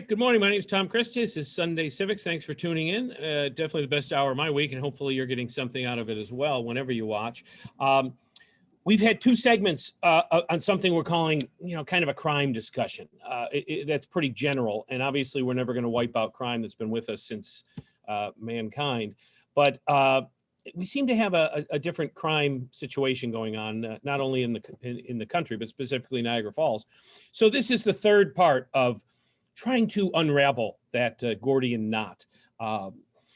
right, good morning. My name is Tom Christie. This is Sunday Civics. Thanks for tuning in. Definitely the best hour of my week, and hopefully you're getting something out of it as well whenever you watch. We've had two segments on something we're calling, kind of a crime discussion. That's pretty general, and obviously we're never going to wipe out crime that's been with us since mankind. But we seem to have a different crime situation going on, not only in the country, but specifically Niagara Falls. So this is the third part of trying to unravel that Gordian knot.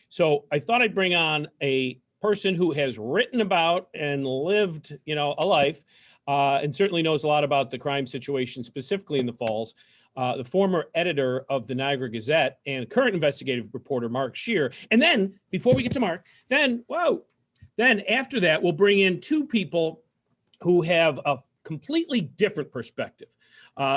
So I thought I'd bring on a person who has written about and lived, a life, and certainly knows a lot about the crime situation, specifically in the Falls. The former editor of the Niagara Gazette and current investigative reporter, Mark Scheer. And then, before we get to Mark, then after that, we'll bring in two people who have a completely different perspective.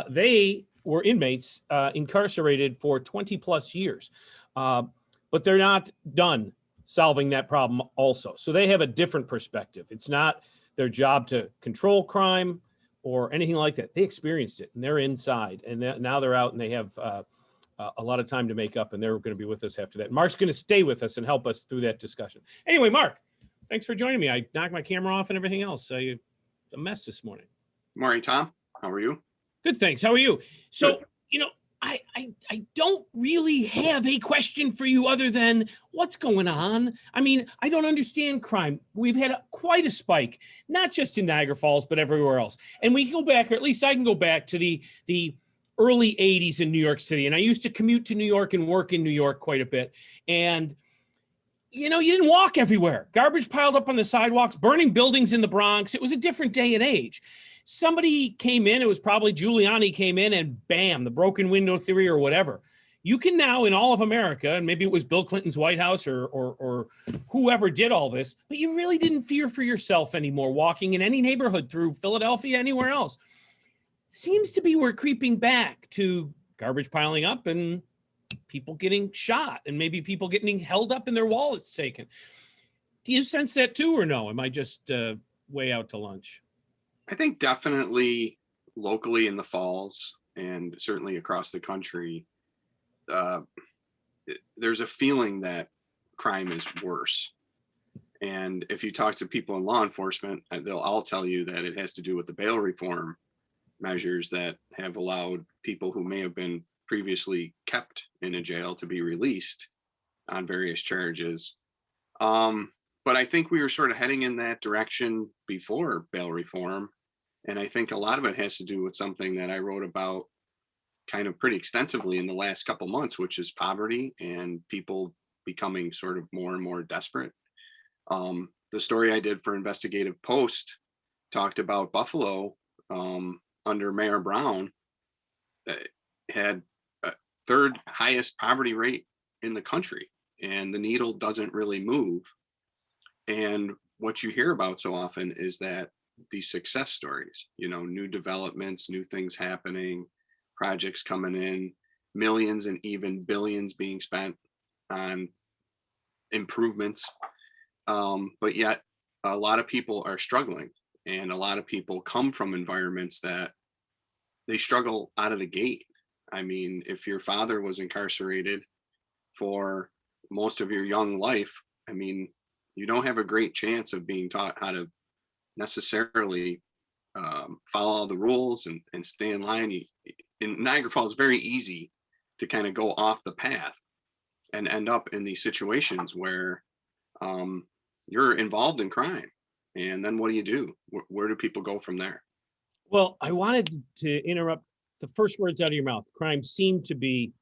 They were inmates incarcerated for 20 plus years, but they're not done solving that problem also. So they have a different perspective. It's not their job to control crime or anything like that. They experienced it and they're inside, and now they're out and they have a lot of time to make up, and they're going to be with us after that. Mark's going to stay with us and help us through that discussion. Anyway, Mark, thanks for joining me. I knocked my camera off and everything else. A mess this morning. Morning, Tom. How are you? Good, thanks. How are you? So, Good. I don't really have a question for you other than what's going on. I mean, I don't understand crime. We've had quite a spike, not just in Niagara Falls, but everywhere else. And we can go back, or at least I can go back to the early 80s in New York City. And I used to commute to New York and work in New York quite a bit. And you didn't walk everywhere. Garbage piled up on the sidewalks, burning buildings in the Bronx. It was a different day and age. Somebody came in, it was probably Giuliani came in, and bam, the broken window theory or whatever. You can now in all of America, and maybe it was Bill Clinton's White House or whoever did all this, but you really didn't fear for yourself anymore walking in any neighborhood through Philadelphia, anywhere else. Seems to be we're creeping back to garbage piling up and people getting shot and maybe people getting held up and their wallets taken. Do you sense that too, or no? Am I just way out to lunch? I think definitely locally in the Falls and certainly across the country, there's a feeling that crime is worse. And if you talk to people in law enforcement, they'll all tell you that it has to do with the bail reform measures that have allowed people who may have been previously kept in a jail to be released on various charges. But I think we were sort of heading in that direction before bail reform. And I think a lot of it has to do with something that I wrote about kind of pretty extensively in the last couple months, which is poverty and people becoming sort of more and more desperate. The story I did for Investigative Post talked about Buffalo under Mayor Brown had a third highest poverty rate in the country, and the needle doesn't really move. And what you hear about so often is that these success stories, new developments, new things happening, projects coming in, millions and even billions being spent on improvements. But yet a lot of people are struggling, and a lot of people come from environments that they struggle out of the gate. I mean, if your father was incarcerated for most of your young life, I mean, you don't have a great chance of being taught how to necessarily follow all the rules and stay in line. In Niagara Falls, it's very easy to kind of go off the path and end up in these situations where you're involved in crime. And then what do? Where do people go from there? Well, I wanted to interrupt the first words out of your mouth. Crime seemed to be,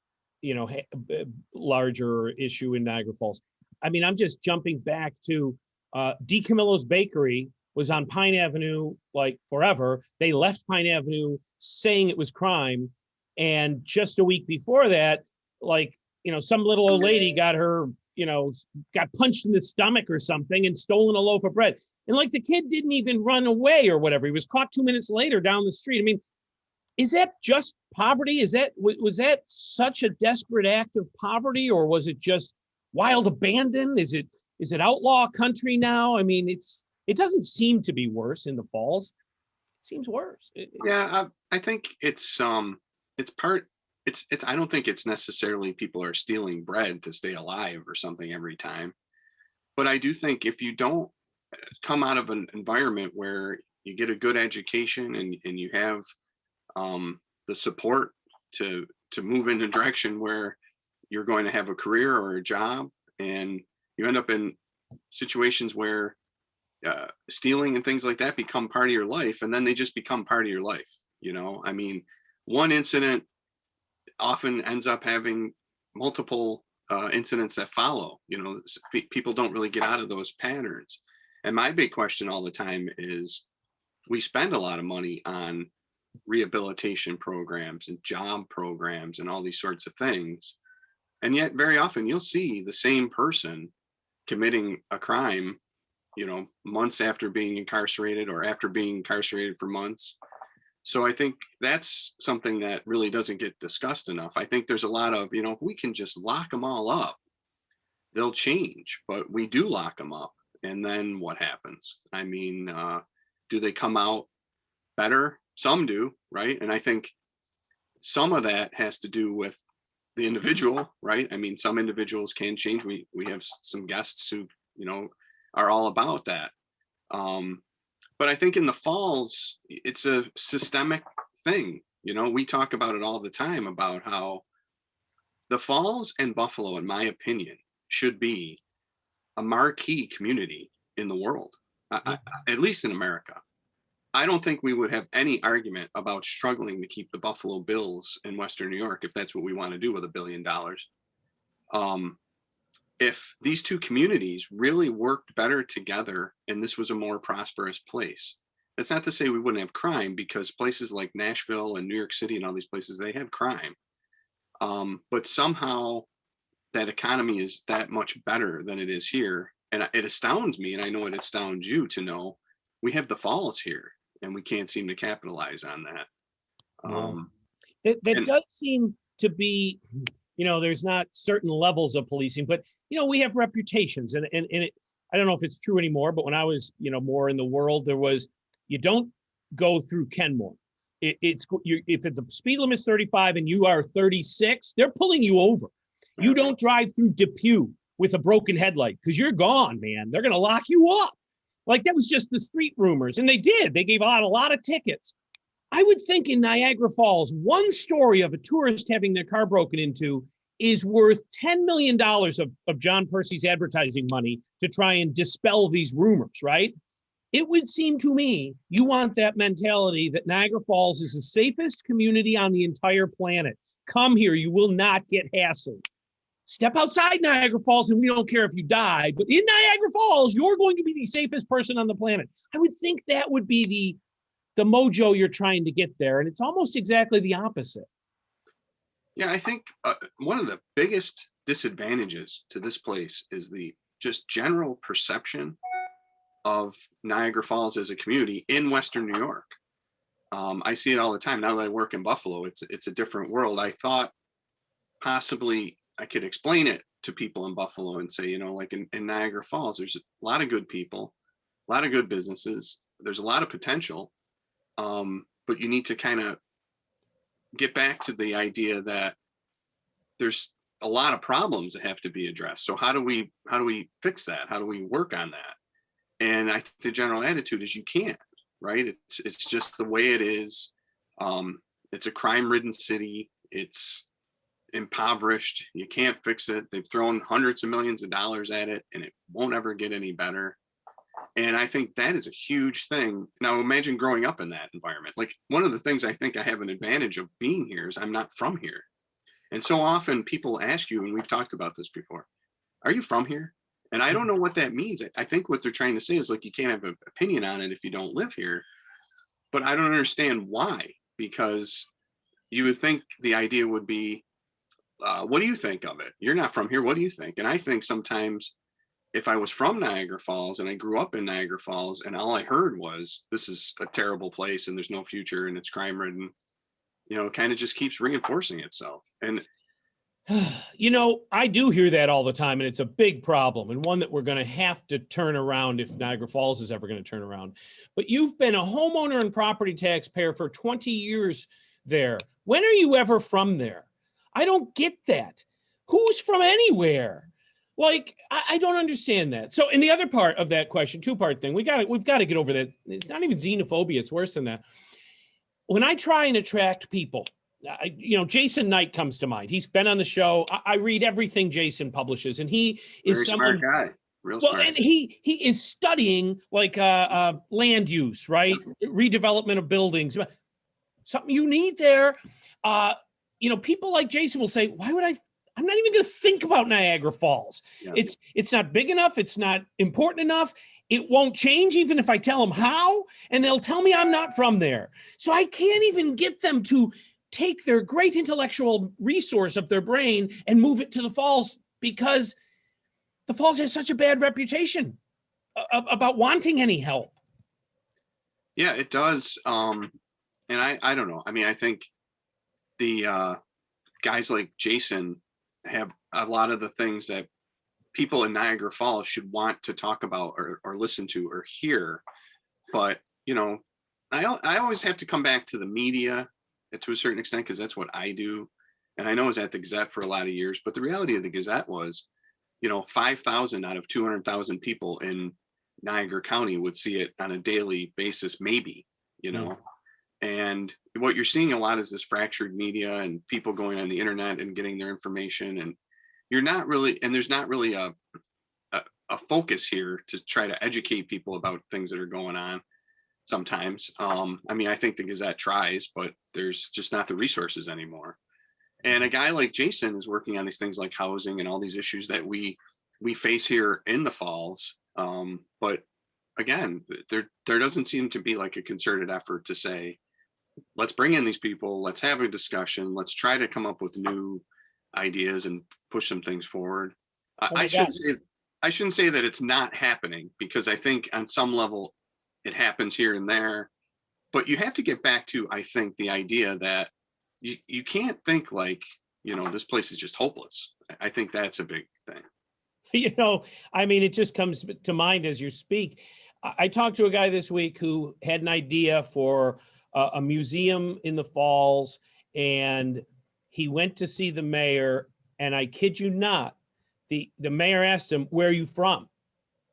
larger issue in Niagara Falls. I mean, I'm just jumping back to DeCamillo's Bakery was on Pine Avenue like forever. They left Pine Avenue saying it was crime. And just a week before that, some little old lady got got punched in the stomach or something and stolen a loaf of bread. And the kid didn't even run away or whatever. He was caught 2 minutes later down the street. I mean, is that just poverty? Was that such a desperate act of poverty, or was it just wild abandon? Is it outlaw country now? I mean, it doesn't seem to be worse in the Falls. It seems worse. Yeah, I think it's part I don't think it's necessarily people are stealing bread to stay alive or something every time. But I do think if you don't come out of an environment where you get a good education and you have the support to move in a direction where you're going to have a career or a job, and you end up in situations where stealing and things like that become part of your life, and then they just become part of your life. I mean, one incident often ends up having multiple incidents that follow. People don't really get out of those patterns. And my big question all the time is, we spend a lot of money on rehabilitation programs and job programs and all these sorts of things, and yet very often you'll see the same person committing a crime months after being incarcerated, or after being incarcerated for months. So I think that's something that really doesn't get discussed enough. I think there's a lot of, if we can just lock them all up, they'll change. But we do lock them up, and then what happens? I mean, do they come out better? Some do, right? And I think some of that has to do with the individual, right? I mean, some individuals can change. We have some guests who, are all about that. But I think in the Falls, it's a systemic thing. We talk about it all the time about how the Falls and Buffalo, in my opinion, should be a marquee community in the world, at least in America. I don't think we would have any argument about struggling to keep the Buffalo Bills in Western New York if that's what we want to do with $1 billion. If these two communities really worked better together and this was a more prosperous place, that's not to say we wouldn't have crime, because places like Nashville and New York City and all these places, they have crime. But somehow that economy is that much better than it is here. And it astounds me, and I know it astounds you to know, we have the Falls here and we can't seem to capitalize on that. That does seem to be, there's not certain levels of policing, but we have reputations, and it, I don't know if it's true anymore, but when I was, more in the world, there was, you don't go through Kenmore. If the speed limit is 35 and you are 36, they're pulling you over. You don't drive through Depew with a broken headlight, because you're gone, man. They're going to lock you up. Like, that was just the street rumors. And they did. They gave out a lot of tickets. I would think in Niagara Falls, one story of a tourist having their car broken into is worth $10 million of John Percy's advertising money to try and dispel these rumors, right? It would seem to me you want that mentality that Niagara Falls is the safest community on the entire planet. Come here, you will not get hassled. Step outside Niagara Falls and we don't care if you die, but in Niagara Falls, you're going to be the safest person on the planet. I would think that would be the mojo you're trying to get there, and it's almost exactly the opposite. Yeah, I think one of the biggest disadvantages to this place is the just general perception of Niagara Falls as a community in Western New York. I see it all the time. Now that I work in Buffalo, it's a different world. I thought possibly I could explain it to people in Buffalo and say, like in Niagara Falls, there's a lot of good people, a lot of good businesses. There's a lot of potential, but you need to kind of get back to the idea that there's a lot of problems that have to be addressed. So how do we fix that? How do we work on that? And I think the general attitude is you can't, right? It's just the way it is. It's a crime-ridden city. It's impoverished. You can't fix it. They've thrown hundreds of millions of dollars at it, and it won't ever get any better. And I think that is a huge thing. Now imagine growing up in that environment. Like, one of the things I think I have an advantage of being here is I'm not from here. And so often people ask you, and we've talked about this before, are you from here? And I don't know what that means. I think what they're trying to say is, like, you can't have an opinion on it if you don't live here. But I don't understand why, because you would think the idea would be, what do you think of it? You're not from here. What do you think? And I think sometimes if I was from Niagara Falls and I grew up in Niagara Falls and all I heard was, this is a terrible place and there's no future and it's crime ridden, it kind of just keeps reinforcing itself. And I do hear that all the time, and it's a big problem, and one that we're going to have to turn around if Niagara Falls is ever going to turn around. But you've been a homeowner and property taxpayer for 20 years there. When are you ever from there? I don't get that. Who's from anywhere? Like, I don't understand that. So, in the other part of that question, two-part thing, we've got to get over that. It's not even xenophobia; it's worse than that. When I try and attract people, Jason Knight comes to mind. He's been on the show. I read everything Jason publishes, and he is Very someone. smart guy. Real Well, smart. and he is studying like land use, right? Redevelopment of buildings, something you need there. People like Jason will say, "Why would I? I'm not even going to think about Niagara Falls. Yeah. It's not big enough. It's not important enough. It won't change even if I tell them how, and they'll tell me I'm not from there. So I can't even get them to take their great intellectual resource of their brain and move it to the Falls because the Falls has such a bad reputation about wanting any help." Yeah, it does. And I don't know. I mean, I think the guys like Jason have a lot of the things that people in Niagara Falls should want to talk about or listen to or hear. But, I always have to come back to the media to a certain extent because that's what I do. And I know I was at the Gazette for a lot of years, but the reality of the Gazette was, 5,000 out of 200,000 people in Niagara County would see it on a daily basis, maybe, And what you're seeing a lot is this fractured media and people going on the internet and getting their information. And there's not really a focus here to try to educate people about things that are going on sometimes. I think the Gazette tries, but there's just not the resources anymore. And a guy like Jason is working on these things like housing and all these issues that we face here in the Falls. But again, there doesn't seem to be like a concerted effort to say, let's bring in these people, let's have a discussion, let's try to come up with new ideas and push some things forward. I shouldn't say that it's not happening, because I think on some level it happens here and there, but you have to get back to, I think, the idea that you can't think like, this place is just hopeless. I think that's a big thing. It just comes to mind as you speak. I talked to a guy this week who had an idea for a museum in the Falls, and he went to see the mayor, and I kid you not, the mayor asked him, "Where are you from?"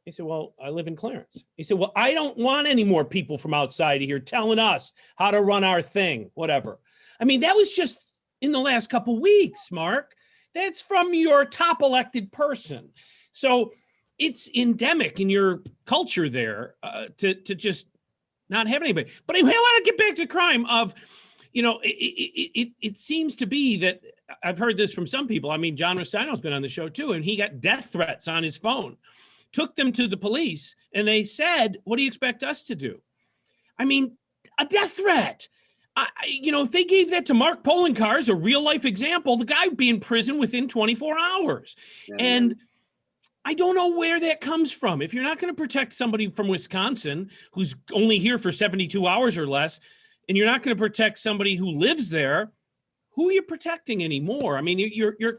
He said, "Well, I live in Clarence." He said, "Well, I don't want any more people from outside of here telling us how to run our thing, whatever." That was just in the last couple of weeks, Mark. That's from your top elected person. So it's endemic in your culture there to just not have anybody. But I want to get back to crime of, it seems to be that I've heard this from some people. John Rustino's been on the show too, and he got death threats on his phone, took them to the police, and they said, "What do you expect us to do?" A death threat. If they gave that to Mark Poloncarz, a real life example, the guy would be in prison within 24 hours. Yeah. And I don't know where that comes from. If you're not going to protect somebody from Wisconsin who's only here for 72 hours or less, and you're not going to protect somebody who lives there, who are you protecting anymore? You're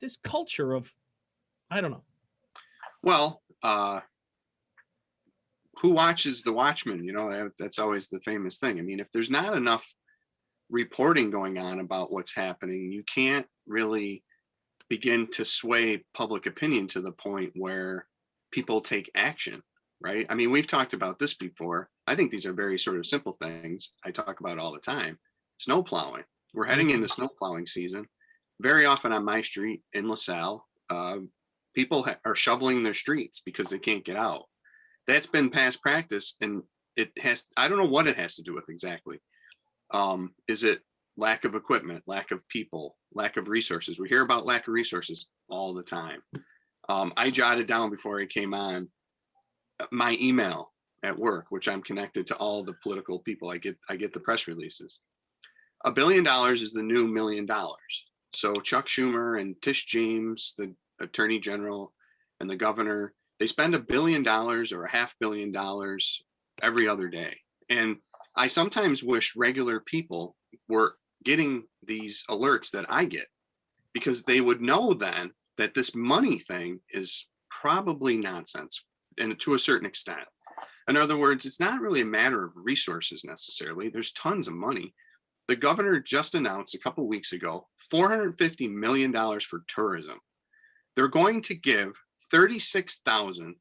this culture of, I don't know. Well, who watches the Watchmen? That's always the famous thing. If there's not enough reporting going on about what's happening, you can't really begin to sway public opinion to the point where people take action, right? We've talked about this before. I think these are very sort of simple things I talk about all the time. Snow plowing. We're heading into snow plowing season. Very often on my street in LaSalle, people are shoveling their streets because they can't get out. That's been past practice, and I don't know what it has to do with exactly. Is it lack of equipment, lack of people, lack of resources? We hear about lack of resources all the time. I jotted down before I came on my email at work, which I'm connected to all the political people. I get the press releases. $1 billion is the new $1 million. So Chuck Schumer and Tish James, the attorney general, and the governor, they spend $1 billion or $500 million every other day. And I sometimes wish regular people were getting these alerts that I get, because they would know then that this money thing is probably nonsense, and to a certain extent. In other words, it's not really a matter of resources necessarily. There's tons of money. the governor just announced a couple weeks ago, $450 million for tourism. They're going to give 36,000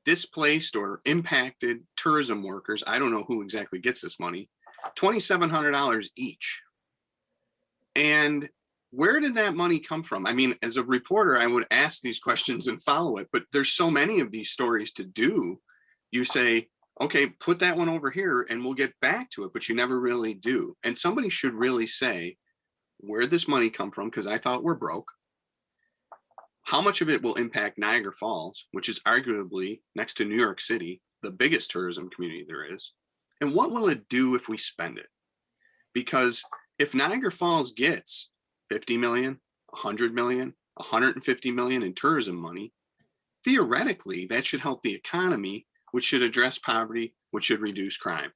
displaced or impacted tourism workers, I don't know who exactly gets this money, $2,700 each. And where did that money come from? I mean, as a reporter, I would ask these questions and follow it, but there's so many of these stories to do. You say, okay, put that one over here and we'll get back to it, but you never really do. And somebody should really say, where'd this money come from? Because I thought we're broke. How much of it will impact Niagara Falls, which is arguably, next to New York City, the biggest tourism community there is? And what will it do if we spend it? Because if Niagara Falls gets 50 million, 100 million, 150 million in tourism money, theoretically, that should help the economy, which should address poverty, which should reduce crime.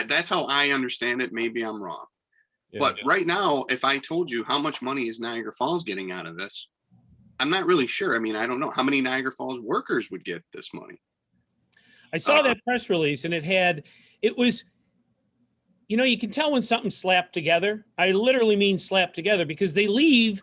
That's how I understand it. Maybe I'm wrong. Yeah, but right now, if I told you how much money is Niagara Falls getting out of this, I'm not really sure. I mean, I don't know how many Niagara Falls workers would get this money. I saw that press release and it was, you know, you can tell when something's slapped together. I literally mean slapped together because they leave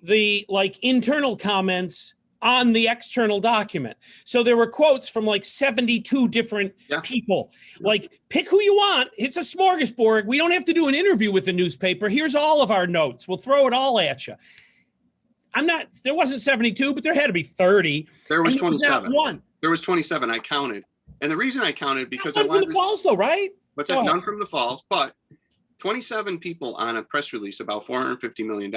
the like internal comments on the external document. So there were quotes from like 72 different people. Like, pick who you want. It's a smorgasbord. We don't have to do an interview with the newspaper. Here's all of our notes. We'll throw it all at you. There wasn't 72, but there had to be 30. There was 27. One. There was 27. I counted. And the reason I counted because I wanted from the Falls though, right? But none from the Falls, but 27 people on a press release about $450 million.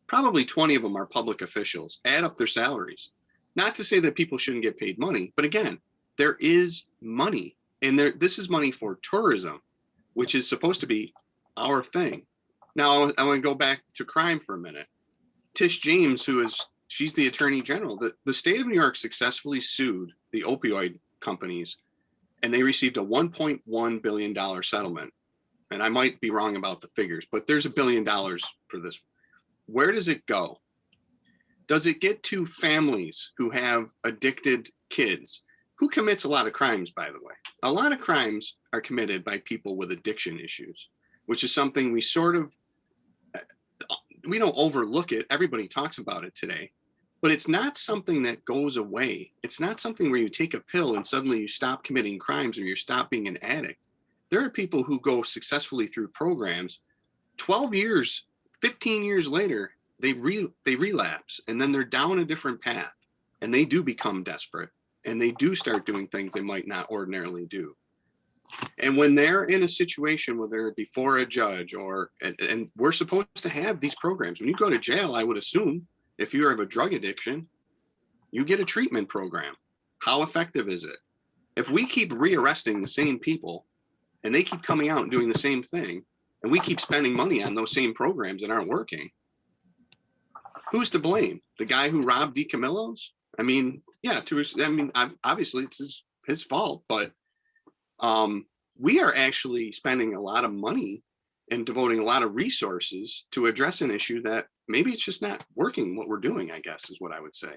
Probably 20 of them are public officials. Add up their salaries. Not to say that people shouldn't get paid money, but again, there is money. And this is money for tourism, which is supposed to be our thing. Now, I want to go back to crime for a minute. Tish James, she's the attorney general. The state of New York successfully sued the opioid companies, and they received a $1.1 billion settlement. And I might be wrong about the figures, but there's $1 billion for this. Where does it go? Does it get to families who have addicted kids? Who commits a lot of crimes, by the way? A lot of crimes are committed by people with addiction issues, which is something we don't overlook it. Everybody talks about it today, but it's not something that goes away. It's not something where you take a pill and suddenly you stop committing crimes or you stop being an addict. There are people who go successfully through programs, 12 years, 15 years later, they relapse, and then they're down a different path, and they do become desperate, and they do start doing things they might not ordinarily do. And when they're in a situation where they're before a judge, and we're supposed to have these programs. When you go to jail, I would assume if you have a drug addiction, you get a treatment program. How effective is it? If we keep rearresting the same people, and they keep coming out and doing the same thing, and we keep spending money on those same programs that aren't working, who's to blame? The guy who robbed DiCamillo's? I mean, yeah, obviously it's his fault, but we are actually spending a lot of money and devoting a lot of resources to address an issue that maybe it's just not working. What we're doing, I guess, is what I would say.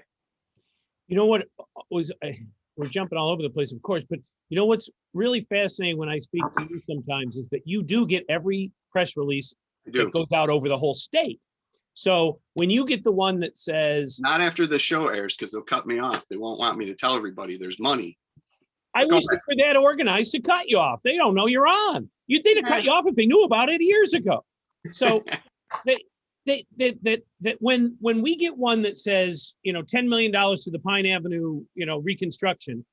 You know what we're jumping all over the place, of course, but you know what's really fascinating when I speak to you sometimes is that you do get every press release that goes out over the whole state. So when you get the one that says... Not after the show airs, because they'll cut me off. They won't want me to tell everybody there's money. I wish they were that organized to cut you off. They don't know you're on. They'd have cut you off if they knew about it years ago. So when we get one that says, $10 million to the Pine Avenue, reconstruction,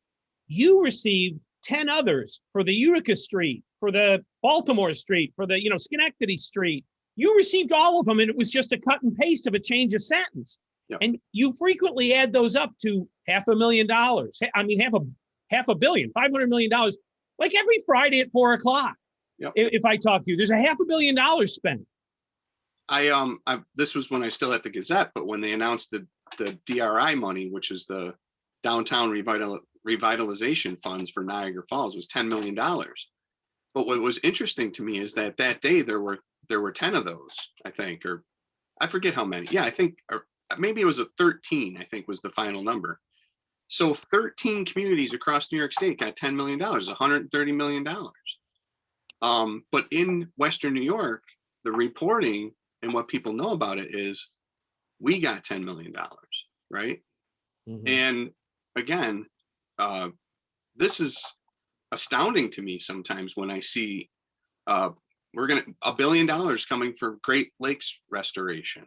you received 10 others for the Utica Street, for the Baltimore Street, for the, Schenectady Street. You received all of them, and it was just a cut and paste of a change of sentence. Yep. And you frequently add those up to $500,000. I mean, half a billion, $500 million, like every Friday at 4:00. Yep. If I talk to you, there's a $500 million spent. This was when I was still at the Gazette, but when they announced the DRI money, which is the downtown revitalization funds for Niagara Falls, was $10 million. But what was interesting to me is that day there were 10 of those, I think, or I forget how many. Yeah, I think, or maybe it was 13, I think was the final number. So 13 communities across New York State got $10 million, $130 million. But in Western New York, the reporting and what people know about it is we got $10 million, right? Mhm. And again, this is astounding to me sometimes when I see we're gonna $1 billion coming for Great Lakes restoration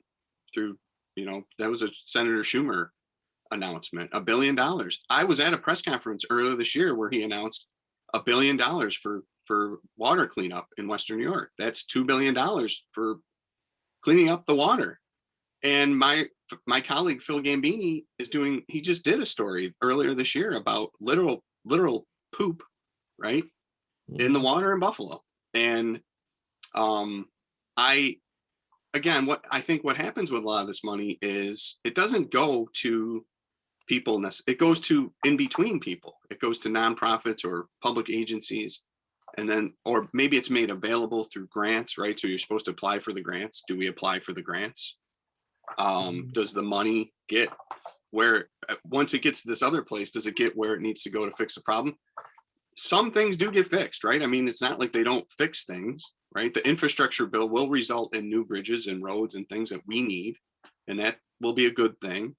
through, that was a Senator Schumer announcement, $1 billion. I was at a press conference earlier this year where he announced $1 billion for water cleanup in Western New York. That's $2 billion for cleaning up the water. And my colleague Phil Gambini he just did a story earlier this year about literal poop, right, in the Mhm. water in Buffalo. And what I think what happens with a lot of this money is it doesn't go to people. It goes to in between people. It goes to nonprofits or public agencies. And then, or maybe it's made available through grants, right? So you're supposed to apply for the grants. Do we apply for the grants? Does the money get where, once it gets to this other place, does it get where it needs to go to fix the problem? Some things do get fixed, right? I mean, it's not like they don't fix things, right? The infrastructure bill will result in new bridges and roads and things that we need, and that will be a good thing.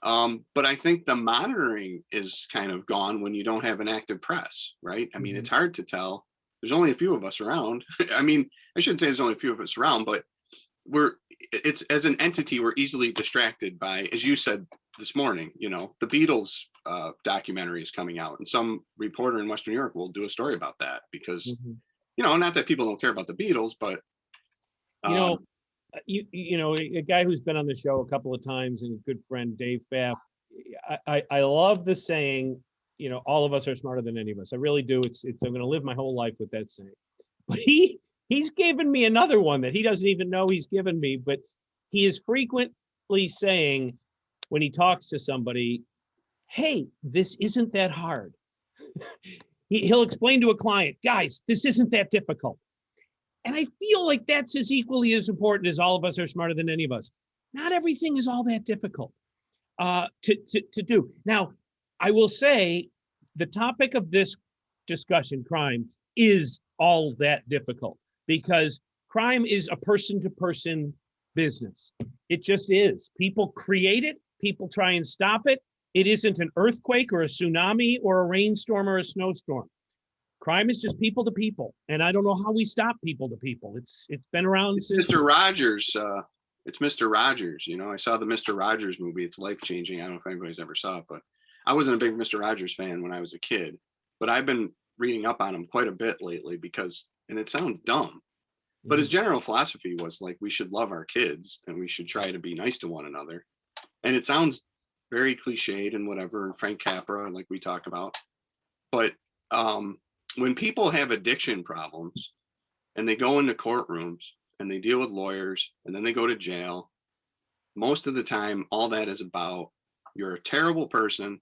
But I think the monitoring is kind of gone when you don't have an active press, right? I mean, it's hard to tell. There's only a few of us around. I mean, I shouldn't say there's only a few of us around, but it's as an entity, we're easily distracted by, as you said this morning, the Beatles documentary is coming out, and some reporter in Western New York will do a story about that because, Mhm. not that people don't care about the Beatles, but You know, um, a guy who's been on the show a couple of times and a good friend, Dave Pfaff. I love the saying, all of us are smarter than any of us. I really do. I'm going to live my whole life with that saying. But he's given me another one that he doesn't even know he's given me, but he is frequently saying when he talks to somebody, hey, this isn't that hard. He'll explain to a client, guys, this isn't that difficult. And I feel like that's as equally as important as all of us are smarter than any of us. Not everything is all that difficult to do. Now, I will say the topic of this discussion, crime, is all that difficult because crime is a person-to-person business. It just is. People create it. People try and stop it. It isn't an earthquake or a tsunami or a rainstorm or a snowstorm. Crime is just people to people, and I don't know how we stop people to people. It's been around it's since. Mr. Rogers. It's Mr. Rogers. I saw the Mr. Rogers movie. It's life changing. I don't know if anybody's ever saw it, but I wasn't a big Mr. Rogers fan when I was a kid. But I've been reading up on him quite a bit lately and it sounds dumb, but his general philosophy was like we should love our kids and we should try to be nice to one another. And it sounds very cliched and whatever, and Frank Capra, like we talk about. But when people have addiction problems and they go into courtrooms and they deal with lawyers and then they go to jail, most of the time, all that is about you're a terrible person,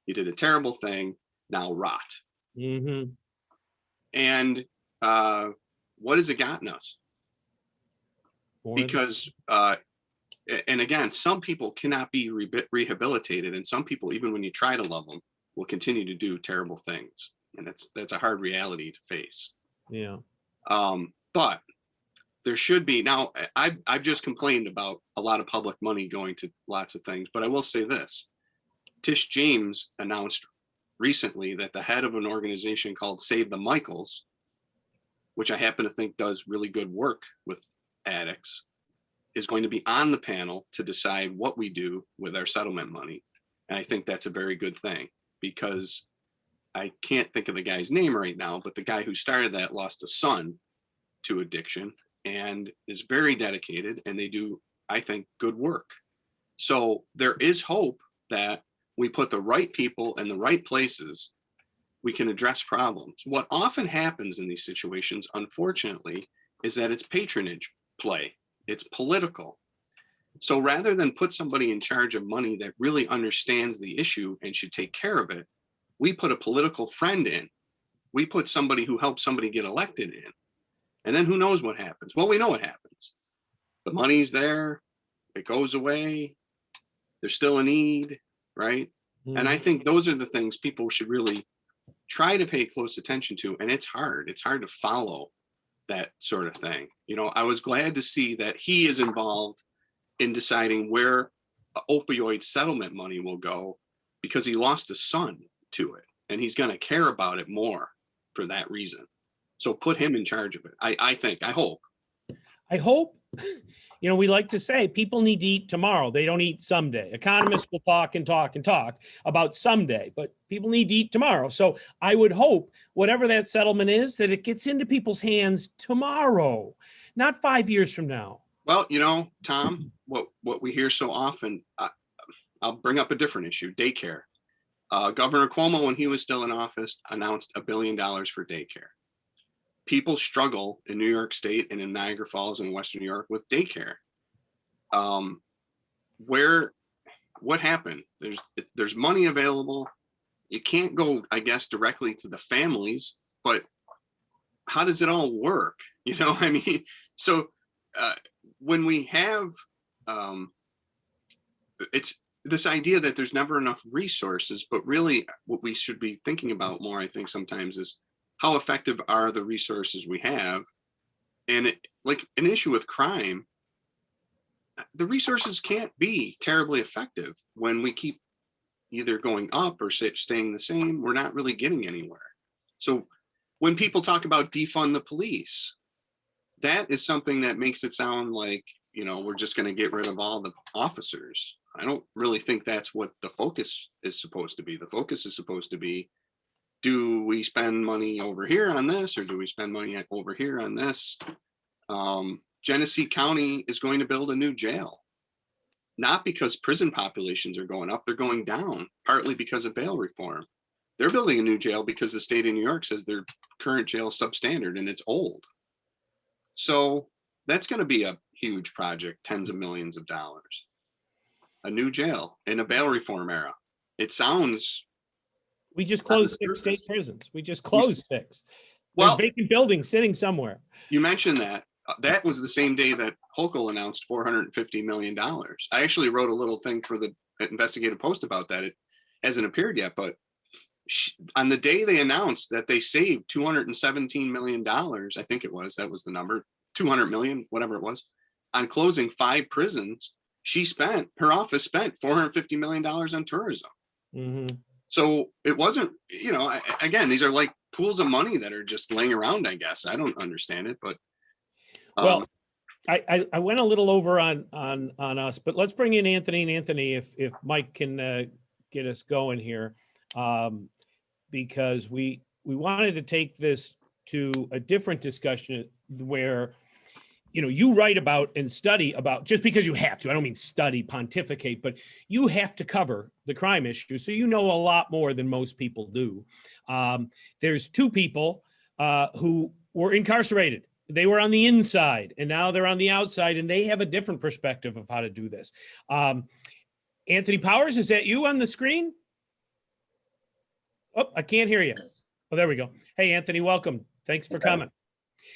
you did a terrible thing, now rot. Mm-hmm. And what has it gotten us? Because, and again, some people cannot be rehabilitated, and some people, even when you try to love them, will continue to do terrible things, and that's a hard reality to face. Yeah. But there should be now. I've just complained about a lot of public money going to lots of things, but I will say this: Tish James announced recently that the head of an organization called Save the Michaels, which I happen to think does really good work with addicts, is going to be on the panel to decide what we do with our settlement money. And I think that's a very good thing because I can't think of the guy's name right now, but the guy who started that lost a son to addiction and is very dedicated, and they do, I think, good work. So there is hope that we put the right people in the right places, we can address problems. What often happens in these situations, unfortunately, is that it's patronage play. It's political. So rather than put somebody in charge of money that really understands the issue and should take care of it, we put a political friend in. We put somebody who helps somebody get elected in. And then who knows what happens? Well, we know what happens. The money's there, it goes away, there's still a need, right? And I think those are the things people should really try to pay close attention to, and it's hard. It's hard to follow that sort of thing. You know, I was glad to see that he is involved in deciding where opioid settlement money will go, because he lost a son to it, and he's going to care about it more for that reason. So put him in charge of it. I hope. I hope, you know, we like to say people need to eat tomorrow. They don't eat someday. Economists will talk and talk and talk about someday, but people need to eat tomorrow. So I would hope whatever that settlement is, that it gets into people's hands tomorrow, not 5 years from now. Well, you know, Tom, what we hear so often, I'll bring up a different issue, daycare. Governor Cuomo, when he was still in office, announced $1 billion for daycare. People struggle in New York State and in Niagara Falls and Western New York with daycare. What happened? There's money available. You can't go, I guess, directly to the families, but how does it all work? You know, I mean, so when we have, it's this idea that there's never enough resources, but really what we should be thinking about more, I think sometimes, is how effective are the resources we have? And like an issue with crime, the resources can't be terribly effective when we keep either going up or staying the same. We're not really getting anywhere. So when people talk about defund the police, that is something that makes it sound like, you know, we're just going to get rid of all the officers. I don't really think that's what the focus is supposed to be. The focus is supposed to be, do we spend money over here on this, or do we spend money over here on this? Genesee County is going to build a new jail, not because prison populations are going up, they're going down, partly because of bail reform. They're building a new jail because the state of New York says their current jail is substandard and it's old. So that's going to be a huge project, tens of millions of dollars. A new jail in a bail reform era. It sounds. We just closed 6 state prisons. We just closed 6. There's vacant buildings sitting somewhere. You mentioned that. That was the same day that Hochul announced $450 million. I actually wrote a little thing for the investigative post about that. It hasn't appeared yet, but on the day they announced that they saved $217 million, I think it was, that was the number, 200 million, whatever it was, on closing 5 prisons, her office spent $450 million on tourism. Mm-hmm. So it wasn't, you know, again, these are like pools of money that are just laying around, I guess. I don't understand it, but. Well, I went a little over on us, but let's bring in Anthony. And Anthony, if Mike can get us going here, because we wanted to take this to a different discussion where, you know, you write about and study about, just because you have to, I don't mean study, pontificate, but you have to cover the crime issue. So you know a lot more than most people do. There's 2 people who were incarcerated. They were on the inside and now they're on the outside, and they have a different perspective of how to do this. Anthony Powers, is that you on the screen? Oh, I can't hear you. Oh, there we go. Hey, Anthony, welcome. Thanks for coming.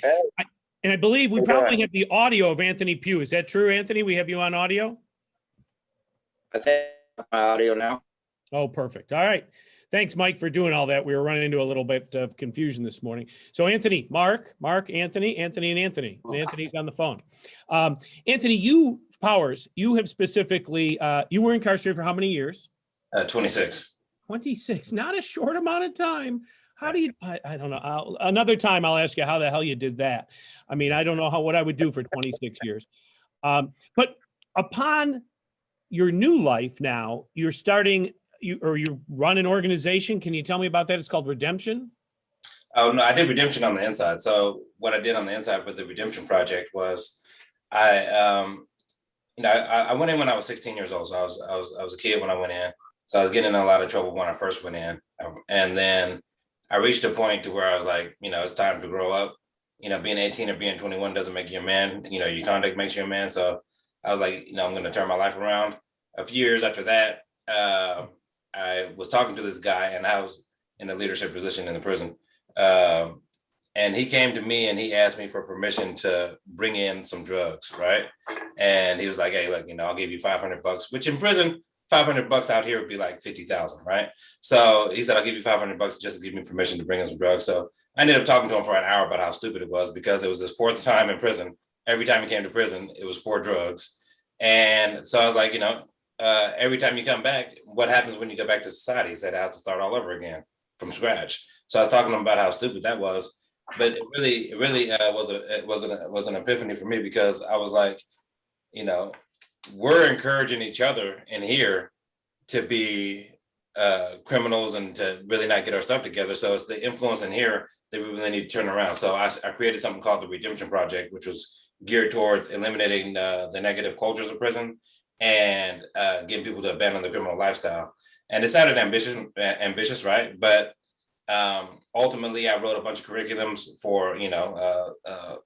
Hey. And I believe we probably have the audio of Anthony Pugh. Is that true, Anthony? We have you on audio? I think my audio now. Oh, perfect. All right. Thanks, Mike, for doing all that. We were running into a little bit of confusion this morning. So Anthony, Mark, Anthony, and Anthony's on the phone. Anthony, Powers, you have specifically, you were incarcerated for how many years? 26. 26, not a short amount of time. How do you, I don't know. Another time I'll ask you how the hell you did that. I mean, I don't know what I would do for 26 years. But upon your new life now, you're starting, you run an organization. Can you tell me about that? It's called Redemption. Oh, no, I did Redemption on the inside. So what I did on the inside with the Redemption Project was I went in when I was 16 years old. So I was a kid when I went in. So I was getting in a lot of trouble when I first went in. And then I reached a point to where I was like, you know, it's time to grow up. You know, being 18 or being 21 doesn't make you a man. You know, your conduct makes you a man. So I was like, you know, I'm going to turn my life around. A few years after that, I was talking to this guy, and I was in a leadership position in the prison. And he came to me and he asked me for permission to bring in some drugs, right? And he was like, hey, look, you know, I'll give you $500, which in prison $500 out here would be like 50,000, right? So he said, I'll give you $500 just to give me permission to bring in some drugs. So I ended up talking to him for an hour about how stupid it was, because it was his fourth time in prison. Every time he came to prison, it was for drugs. And so I was like, every time you come back, what happens when you go back to society? He said, I have to start all over again from scratch. So I was talking to him about how stupid that was. But it really was an epiphany for me, because I was like, we're encouraging each other in here to be criminals and to really not get our stuff together. So it's the influence in here that we really need to turn around. So I created something called the Redemption Project, which was geared towards eliminating the negative cultures of prison and getting people to abandon the criminal lifestyle. And it sounded ambitious, right? But ultimately, I wrote a bunch of curriculums for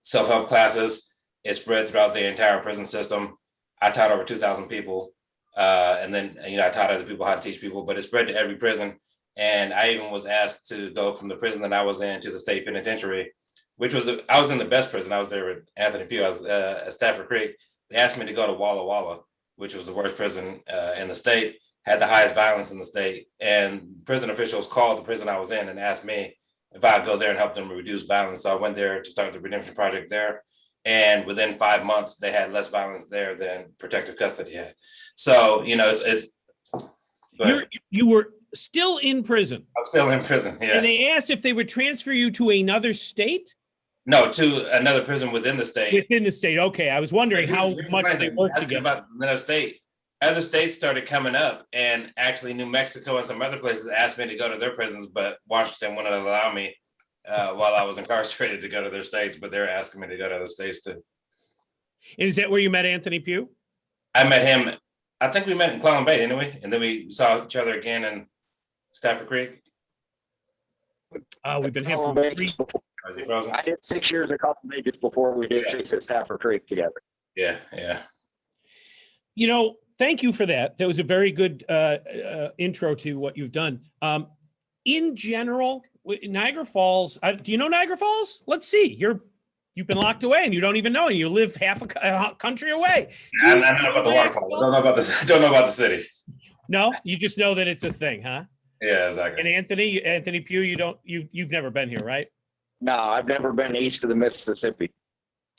self-help classes. It spread throughout the entire prison system. I taught over 2,000 people, and then I taught other people how to teach people. But it spread to every prison, and I even was asked to go from the prison that I was in to the state penitentiary, which was I was in the best prison. I was there with Anthony Pugh. I was at Stafford Creek. They asked me to go to Walla Walla, which was the worst prison in the state, had the highest violence in the state. And prison officials called the prison I was in and asked me if I'd go there and help them reduce violence. So I went there to start the Redemption Project there. And within 5 months, they had less violence there than protective custody had. So, it's you were still in prison. I'm still in prison, yeah. And they asked if they would transfer you to another state? No, to another prison within the state. Within the state, okay. I was wondering how much they work together. About another state. Other states started coming up, and actually New Mexico and some other places asked me to go to their prisons, but Washington wouldn't allow me while I was incarcerated to go to their states, but they're asking me to go to other states too. And is that where you met Anthony Pugh? I met him, I think we met in Clallam Bay, didn't we? And then we saw each other again in Stafford Creek. We've been here for Was he frozen? I did 6 years a couple days before we did 6 at Stafford Creek together. Yeah. Thank you for that. That was a very good intro to what you've done. In general, Niagara Falls, do you know Niagara Falls? Let's see. You've been locked away and you don't even know, and you live half a country away. I know about the waterfall. Don't know about the city. No, you just know that it's a thing, huh? Yeah, exactly. And Anthony Pugh, you've never been here, right? No, I've never been east of the Mississippi.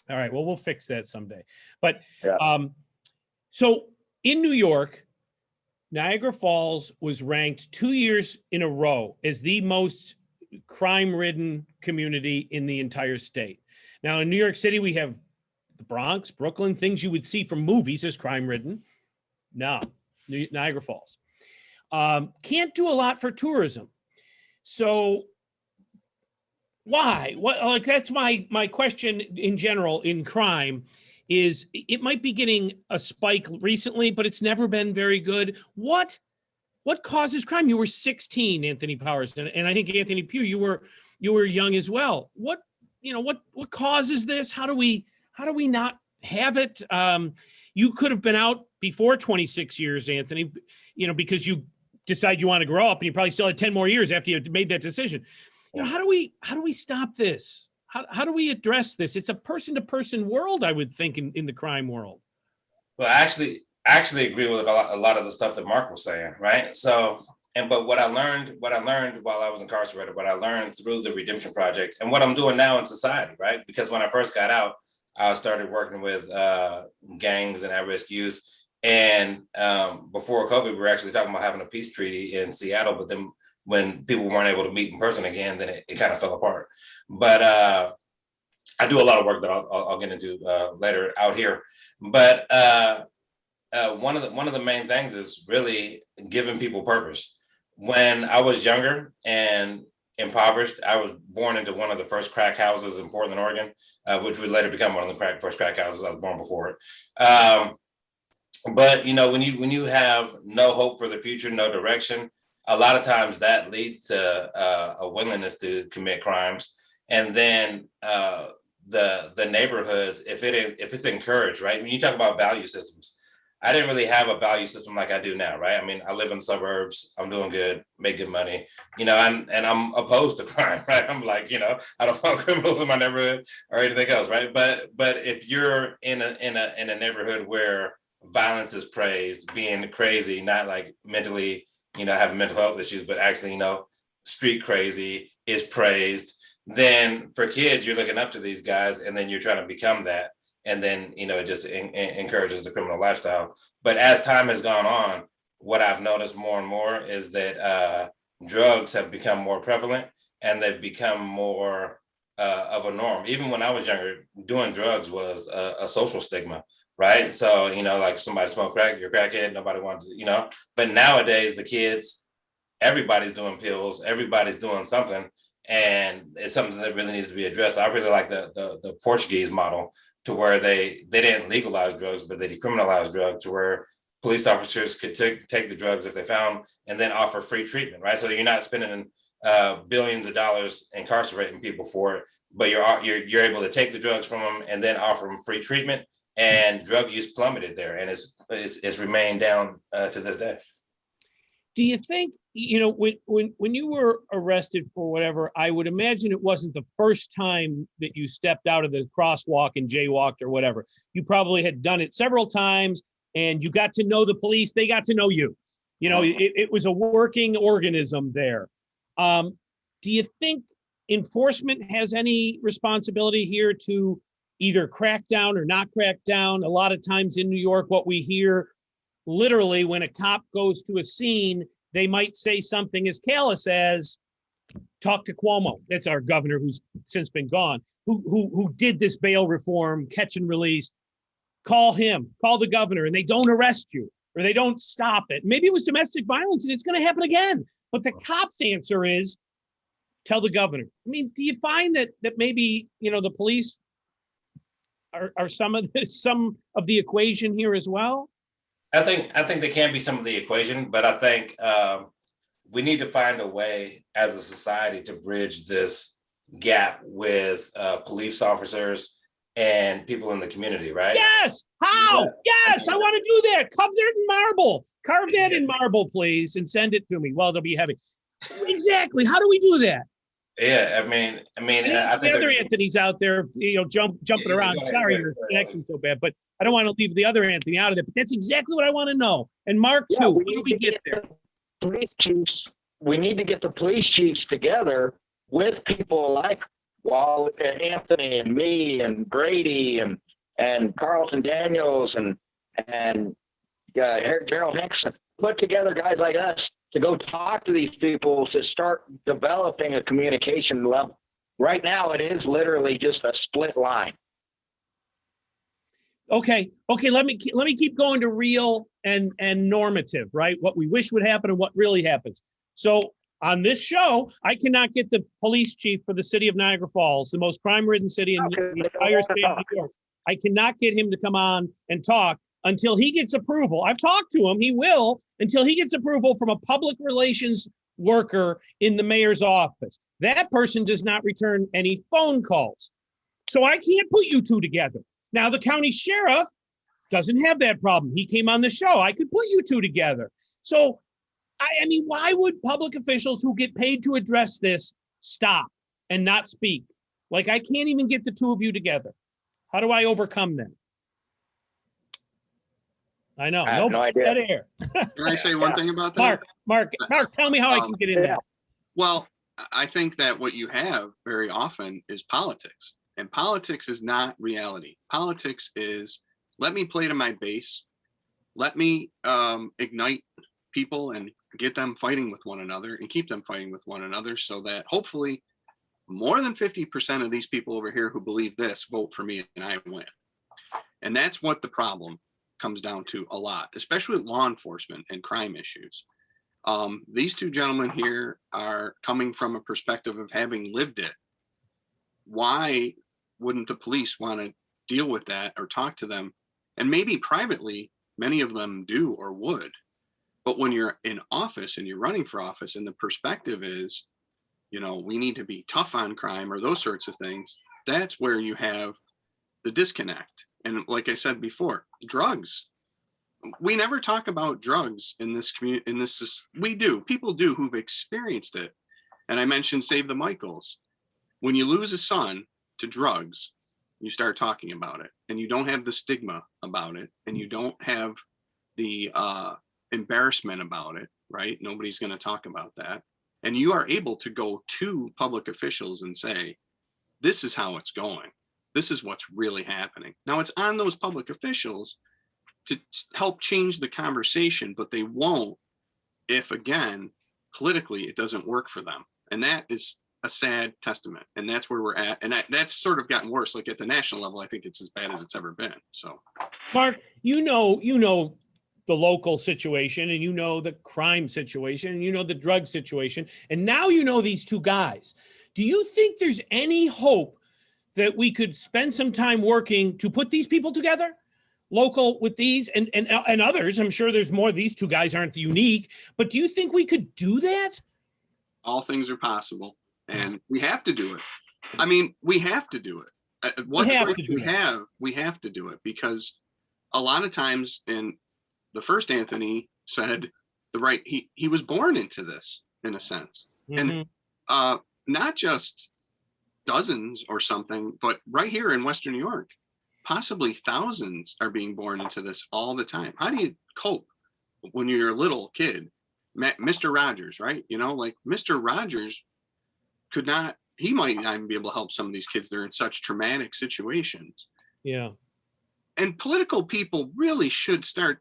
All right. Well, we'll fix that someday. But Yeah. So in New York, Niagara Falls was ranked 2 years in a row as the most crime-ridden community in the entire state. Now, in New York City, we have the Bronx, Brooklyn, things you would see from movies as crime-ridden. No, Niagara Falls. Can't do a lot for tourism. So why? That's my question in general in crime. Is it might be getting a spike recently, but it's never been very good. What causes crime? You were 16, Anthony Powers, and I think Anthony Pugh, you were young as well. What causes this? How do we not have it? You could have been out before 26 years, Anthony, because you decide you want to grow up, and you probably still had 10 more years after you made that decision. How do we stop this? How do we address this? It's a person-to-person world, I would think, in the crime world. Well, I actually agree with a lot of the stuff that Mark was saying, right? So, but what I learned while I was incarcerated, what I learned through the Redemption Project, and what I'm doing now in society, right? Because when I first got out, I started working with gangs and at-risk youth. And before COVID, we were actually talking about having a peace treaty in Seattle, but then when people weren't able to meet in person again, then it kind of fell apart. But I do a lot of work that I'll get into later out here. But one of the main things is really giving people purpose. When I was younger and impoverished, I was born into one of the first crack houses in Portland, Oregon, which would later become one of the first crack houses. I was born before it. But when you have no hope for the future, no direction, a lot of times that leads to a willingness to commit crimes. And then the neighborhoods, if it's encouraged, right? When you talk about value systems, I didn't really have a value system like I do now, right? I mean, I live in the suburbs, I'm doing good, make good money, and I'm opposed to crime, right? I'm like, I don't want criminals in my neighborhood or anything else, right? But if you're in a neighborhood where violence is praised, being crazy, not like mentally, having mental health issues, but actually, street crazy is praised. Then for kids, you're looking up to these guys, and then you're trying to become that. And then, it just encourages the criminal lifestyle. But as time has gone on, what I've noticed more and more is that drugs have become more prevalent, and they've become more of a norm. Even when I was younger, doing drugs was a social stigma, right? So, like somebody smoked crack, you're crackhead, nobody wanted to, but nowadays the kids, everybody's doing pills, everybody's doing something, and it's something that really needs to be addressed. I really like the Portuguese model, to where they didn't legalize drugs, but they decriminalized drugs, to where police officers could take the drugs if they found, and then offer free treatment, right? So you're not spending billions of dollars incarcerating people for it, but you're able to take the drugs from them and then offer them free treatment. And drug use plummeted there, and it's remained down to this day. Do you think, when you were arrested for whatever, I would imagine it wasn't the first time that you stepped out of the crosswalk and jaywalked or whatever. You probably had done it several times, and you got to know the police. They got to know you. It was a working organism there. Do you think enforcement has any responsibility here to either crack down or not crack down? A lot of times in New York, what we hear, literally, when a cop goes to a scene, they might say something as callous as, talk to Cuomo. That's our governor, who's since been gone, who did this bail reform, catch and release. Call him, call the governor, and they don't arrest you, or they don't stop it. Maybe it was domestic violence and it's going to happen again. But the cop's answer is, tell the governor. I mean, do you find that maybe, the police are some of the equation here as well? I think they can be some of the equation, but I think we need to find a way as a society to bridge this gap with police officers and people in the community, right? Yes. How? Yes, I want to do that. Carve that in marble. Carve that in marble, please, and send it to me. Well, they'll be heavy. Exactly. How do we do that? Yeah, I mean, I think the other Anthony's out there, jumping around. Sorry, your connection's so bad, but I don't want to leave the other Anthony out of it. But that's exactly what I want to know. And Mark too. How do we get there? Police chiefs. We need to get the police chiefs together with people like Anthony and me and Brady and Carlton Daniels and Gerald Hickson. Put together guys like us to go talk to these people to start developing a communication level. Right now, it is literally just a split line. Okay. Let me keep going to real and normative, right? What we wish would happen and what really happens. So on this show, I cannot get the police chief for the city of Niagara Falls, the most crime-ridden city in the entire state of New York. I cannot get him to come on and talk until he gets approval. I've talked to him. He will, until he gets approval from a public relations worker in the mayor's office. That person does not return any phone calls. So I can't put you two together. Now, the county sheriff doesn't have that problem. He came on the show. I could put you two together. So, I mean, why would public officials who get paid to address this stop and not speak? Like, I can't even get the two of you together. How do I overcome that? I know. I have no idea. Dead air. Can I say one thing about that? Mark, tell me how I can get in there. Well, I think that what you have very often is politics. And politics is not reality. Politics is, let me play to my base. Let me ignite people and get them fighting with one another and keep them fighting with one another, so that hopefully more than 50% of these people over here who believe this vote for me and I win. And that's what the problem comes down to a lot, especially with law enforcement and crime issues. These two gentlemen here are coming from a perspective of having lived it. Why wouldn't the police want to deal with that or talk to them? And maybe privately, many of them do or would. But when you're in office and you're running for office and the perspective is, we need to be tough on crime or those sorts of things, that's where you have the disconnect. And like I said before, drugs. We never talk about drugs in this community. We do. People do who've experienced it. And I mentioned Save the Michaels. When you lose a son to drugs, you start talking about it, and you don't have the stigma about it, and you don't have the embarrassment about it, right? Nobody's going to talk about that. And you are able to go to public officials and say, this is how it's going. This is what's really happening. Now it's on those public officials to help change the conversation, but they won't if, again, politically it doesn't work for them. And that is a sad testament. And that's where we're at. And that's sort of gotten worse. Like at the national level, I think it's as bad as it's ever been. So, Mark, you know the local situation, and you know the crime situation, and you know the drug situation, and now you know these two guys. Do you think there's any hope that we could spend some time working to put these people together, local with these and others? I'm sure there's more. These two guys aren't unique, but do you think we could do that? all things are possible, and we have to do it. I mean, we have to do it. What choice we have, we have to do it, because a lot of times, and the first Anthony said he was born into this in a sense. And not just dozens or something, but right here in Western New York, possibly thousands are being born into this all the time. How do you cope when you're a little kid? Mr. Rogers, right? You know, like Mr. Rogers he might not even be able to help some of these kids. They're in such traumatic situations. Yeah. And political people really should start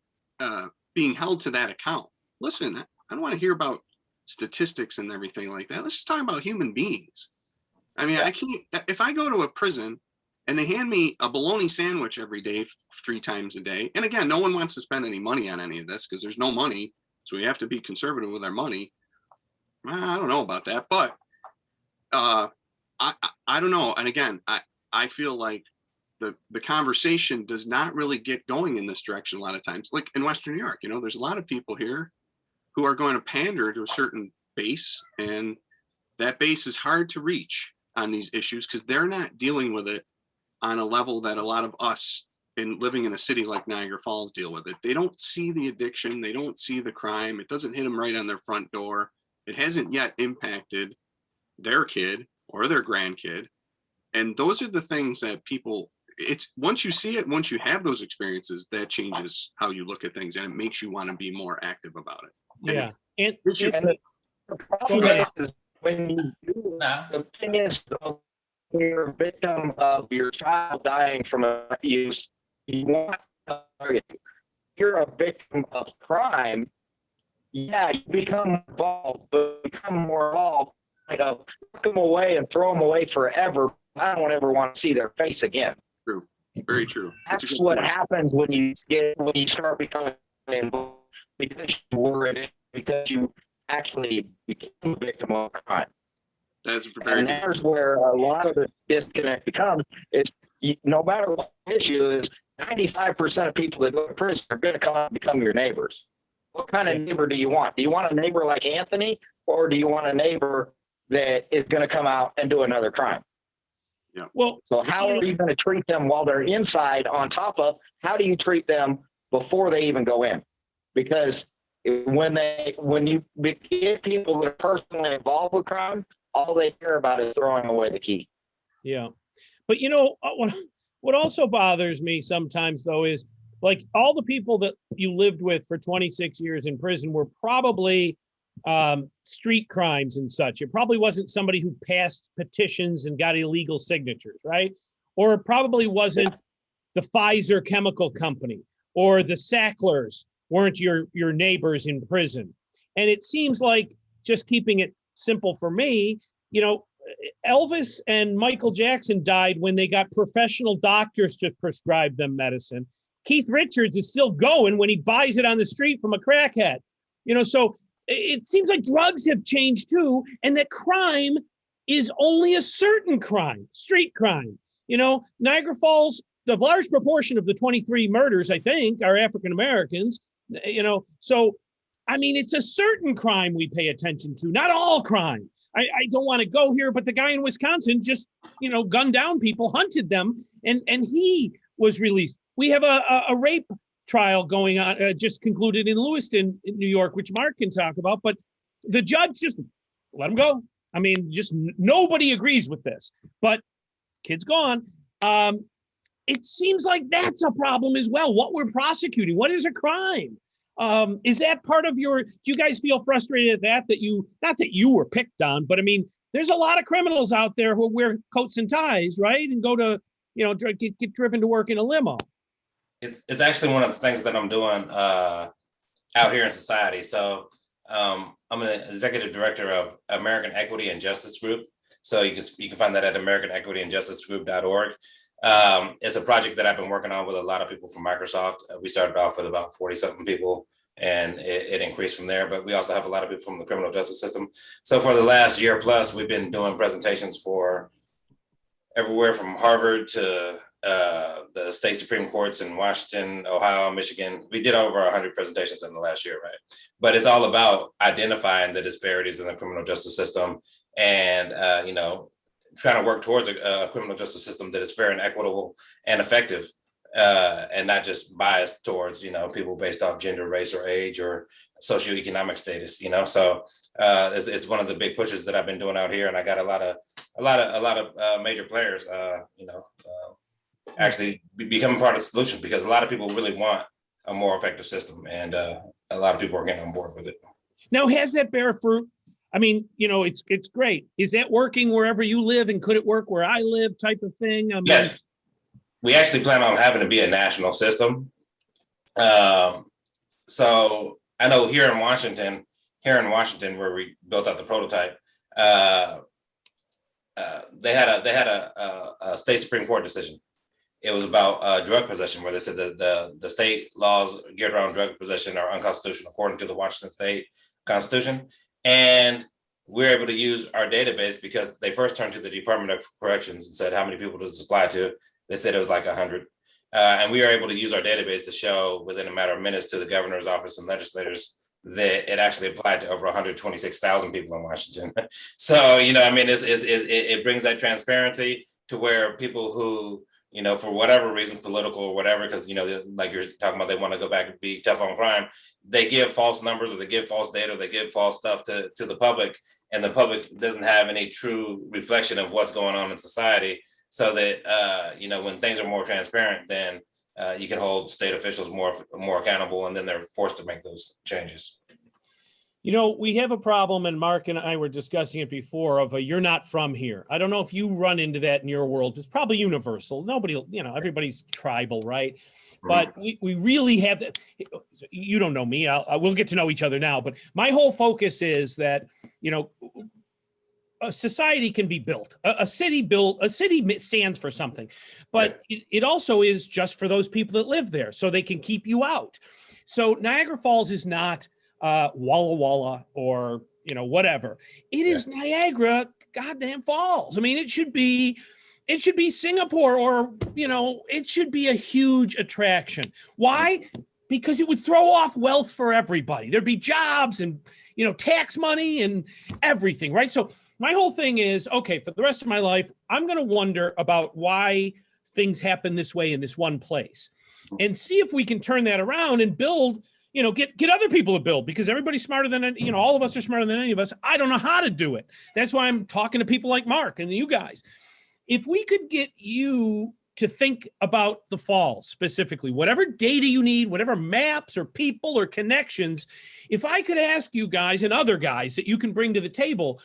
being held to that account. Listen, I don't want to hear about statistics and everything like that. Let's just talk about human beings. I mean, I can't, if I go to a prison and they hand me a bologna sandwich every day, 3 times a day. And again, no one wants to spend any money on any of this because there's no money. So we have to be conservative with our money. I don't know about that, but I don't know. And again, I feel like the conversation does not really get going in this direction a lot of times. Like in Western New York, you know, there's a lot of people here who are going to pander to a certain base, and that base is hard to reach on these issues because they're not dealing with it on a level that a lot of us living in a city like Niagara Falls deal with it. They don't see the addiction. They don't see the crime. It doesn't hit them right on their front door. It hasn't yet impacted their kid or their grandkid. And those are the things that people, it's once you see it, once you have those experiences, that changes how you look at things, and it makes you want to be more active about it. Yeah. And the problem is when you do, the thing is, you're a victim of your child dying from abuse, you're a victim of crime. Yeah, you become involved, but become more involved. Took them away and throw them away forever. I don't ever want to see their face again. True, very true. That's what happens when you start becoming involved, because you were in it, because you actually became a victim of crime. That's very and there's where a lot of the disconnect becomes. Is no matter what the issue is, 95% of people that go to prison are going to come out and become your neighbors. What kind of neighbor do you want? Do you want a neighbor like Anthony, or do you want a neighbor that is going to come out and do another crime? Yeah. Well, so how are you going to treat them while they're inside? On top of, how do you treat them before they even go in? Because when you get people that are personally involved with crime, all they care about is throwing away the key. Yeah. But you know, what also bothers me sometimes though is, like, all the people that you lived with for 26 years in prison were probably street crimes and such. It probably wasn't somebody who passed petitions and got illegal signatures, right? Or it probably wasn't the Pfizer chemical company, or the Sacklers weren't your neighbors in prison. And it seems like, just keeping it simple for me, you know, Elvis and Michael Jackson died when they got professional doctors to prescribe them medicine. Keith Richards is still going when he buys it on the street from a crackhead. You know, so it seems like drugs have changed too, and that crime is only a certain crime, street crime. You know, Niagara Falls, the large proportion of the 23 murders, I think, are African Americans. You know, so I mean, it's a certain crime we pay attention to, not all crime. I don't want to go here, but the guy in Wisconsin just, you know, gunned down people, hunted them, and he was released. We have a rape trial going on, just concluded in Lewiston, in New York, which Mark can talk about, but the judge just let him go. I mean, just nobody agrees with this, but kid's gone. it seems like that's a problem as well. What we're prosecuting, what is a crime? Is that part of do you guys feel frustrated at that you, not that you were picked on, but I mean, there's a lot of criminals out there who wear coats and ties, right? And go to, get driven to work in a limo. It's actually one of the things that I'm doing out here in society. So I'm an executive director of American Equity and Justice Group. So you can find that at AmericanEquityAndJusticeGroup.org. It's a project that I've been working on with a lot of people from Microsoft. We started off with about 40-something people, and it increased from there. But we also have a lot of people from the criminal justice system. So for the last year plus, we've been doing presentations for everywhere from Harvard to the state Supreme Courts in Washington, Ohio, Michigan. We did over 100 presentations in the last year, right? But it's all about identifying the disparities in the criminal justice system and, trying to work towards a criminal justice system that is fair and equitable and effective, and not just biased towards, people based off gender, race, or age, or socioeconomic status. So it's one of the big pushes that I've been doing out here, and I got a lot of major players, actually becoming part of the solution, because a lot of people really want a more effective system, and a lot of people are getting on board with it. Now, has that bear fruit? I mean, it's great. Is that working wherever you live, and could it work where I live, type of thing? I mean, yes, we actually plan on having to be a national system. So I know here in Washington, where we built out the prototype, they had a state Supreme Court decision. It was about drug possession, where they said that the state laws geared around drug possession are unconstitutional according to the Washington State Constitution. And we're able to use our database, because they first turned to the Department of Corrections and said, how many people does this apply to? They said it was like 100. And we are able to use our database to show within a matter of minutes to the governor's office and legislators that it actually applied to over 126,000 people in Washington. So, it brings that transparency to where people who, for whatever reason, political or whatever, because, like you're talking about, they want to go back and be tough on crime, they give false numbers, or they give false data, or they give false stuff to the public, and the public doesn't have any true reflection of what's going on in society. So that, when things are more transparent, then you can hold state officials more accountable, and then they're forced to make those changes. We have a problem, and Mark and I were discussing it before, of you're not from here. I don't know if you run into that in your world. It's probably universal. Nobody, everybody's tribal, right? But we really have that. You don't know me. We'll get to know each other now. But my whole focus is that, a society can be built. A city stands for something, but it also is just for those people that live there, so they can keep you out. So Niagara Falls is not Walla Walla or whatever. It is Niagara goddamn Falls. I mean, it should be Singapore, or it should be a huge attraction. Why? Because it would throw off wealth for everybody. There'd be jobs and tax money and everything, right? So my whole thing is, okay, for the rest of my life, I'm going to wonder about why things happen this way in this one place, and see if we can turn that around and build. Get other people to build, because everybody's smarter than, all of us are smarter than any of us. I don't know how to do it. That's why I'm talking to people like Mark and you guys. If we could get you to think about the Falls specifically, whatever data you need, whatever maps or people or connections, if I could ask you guys and other guys that you can bring to the table.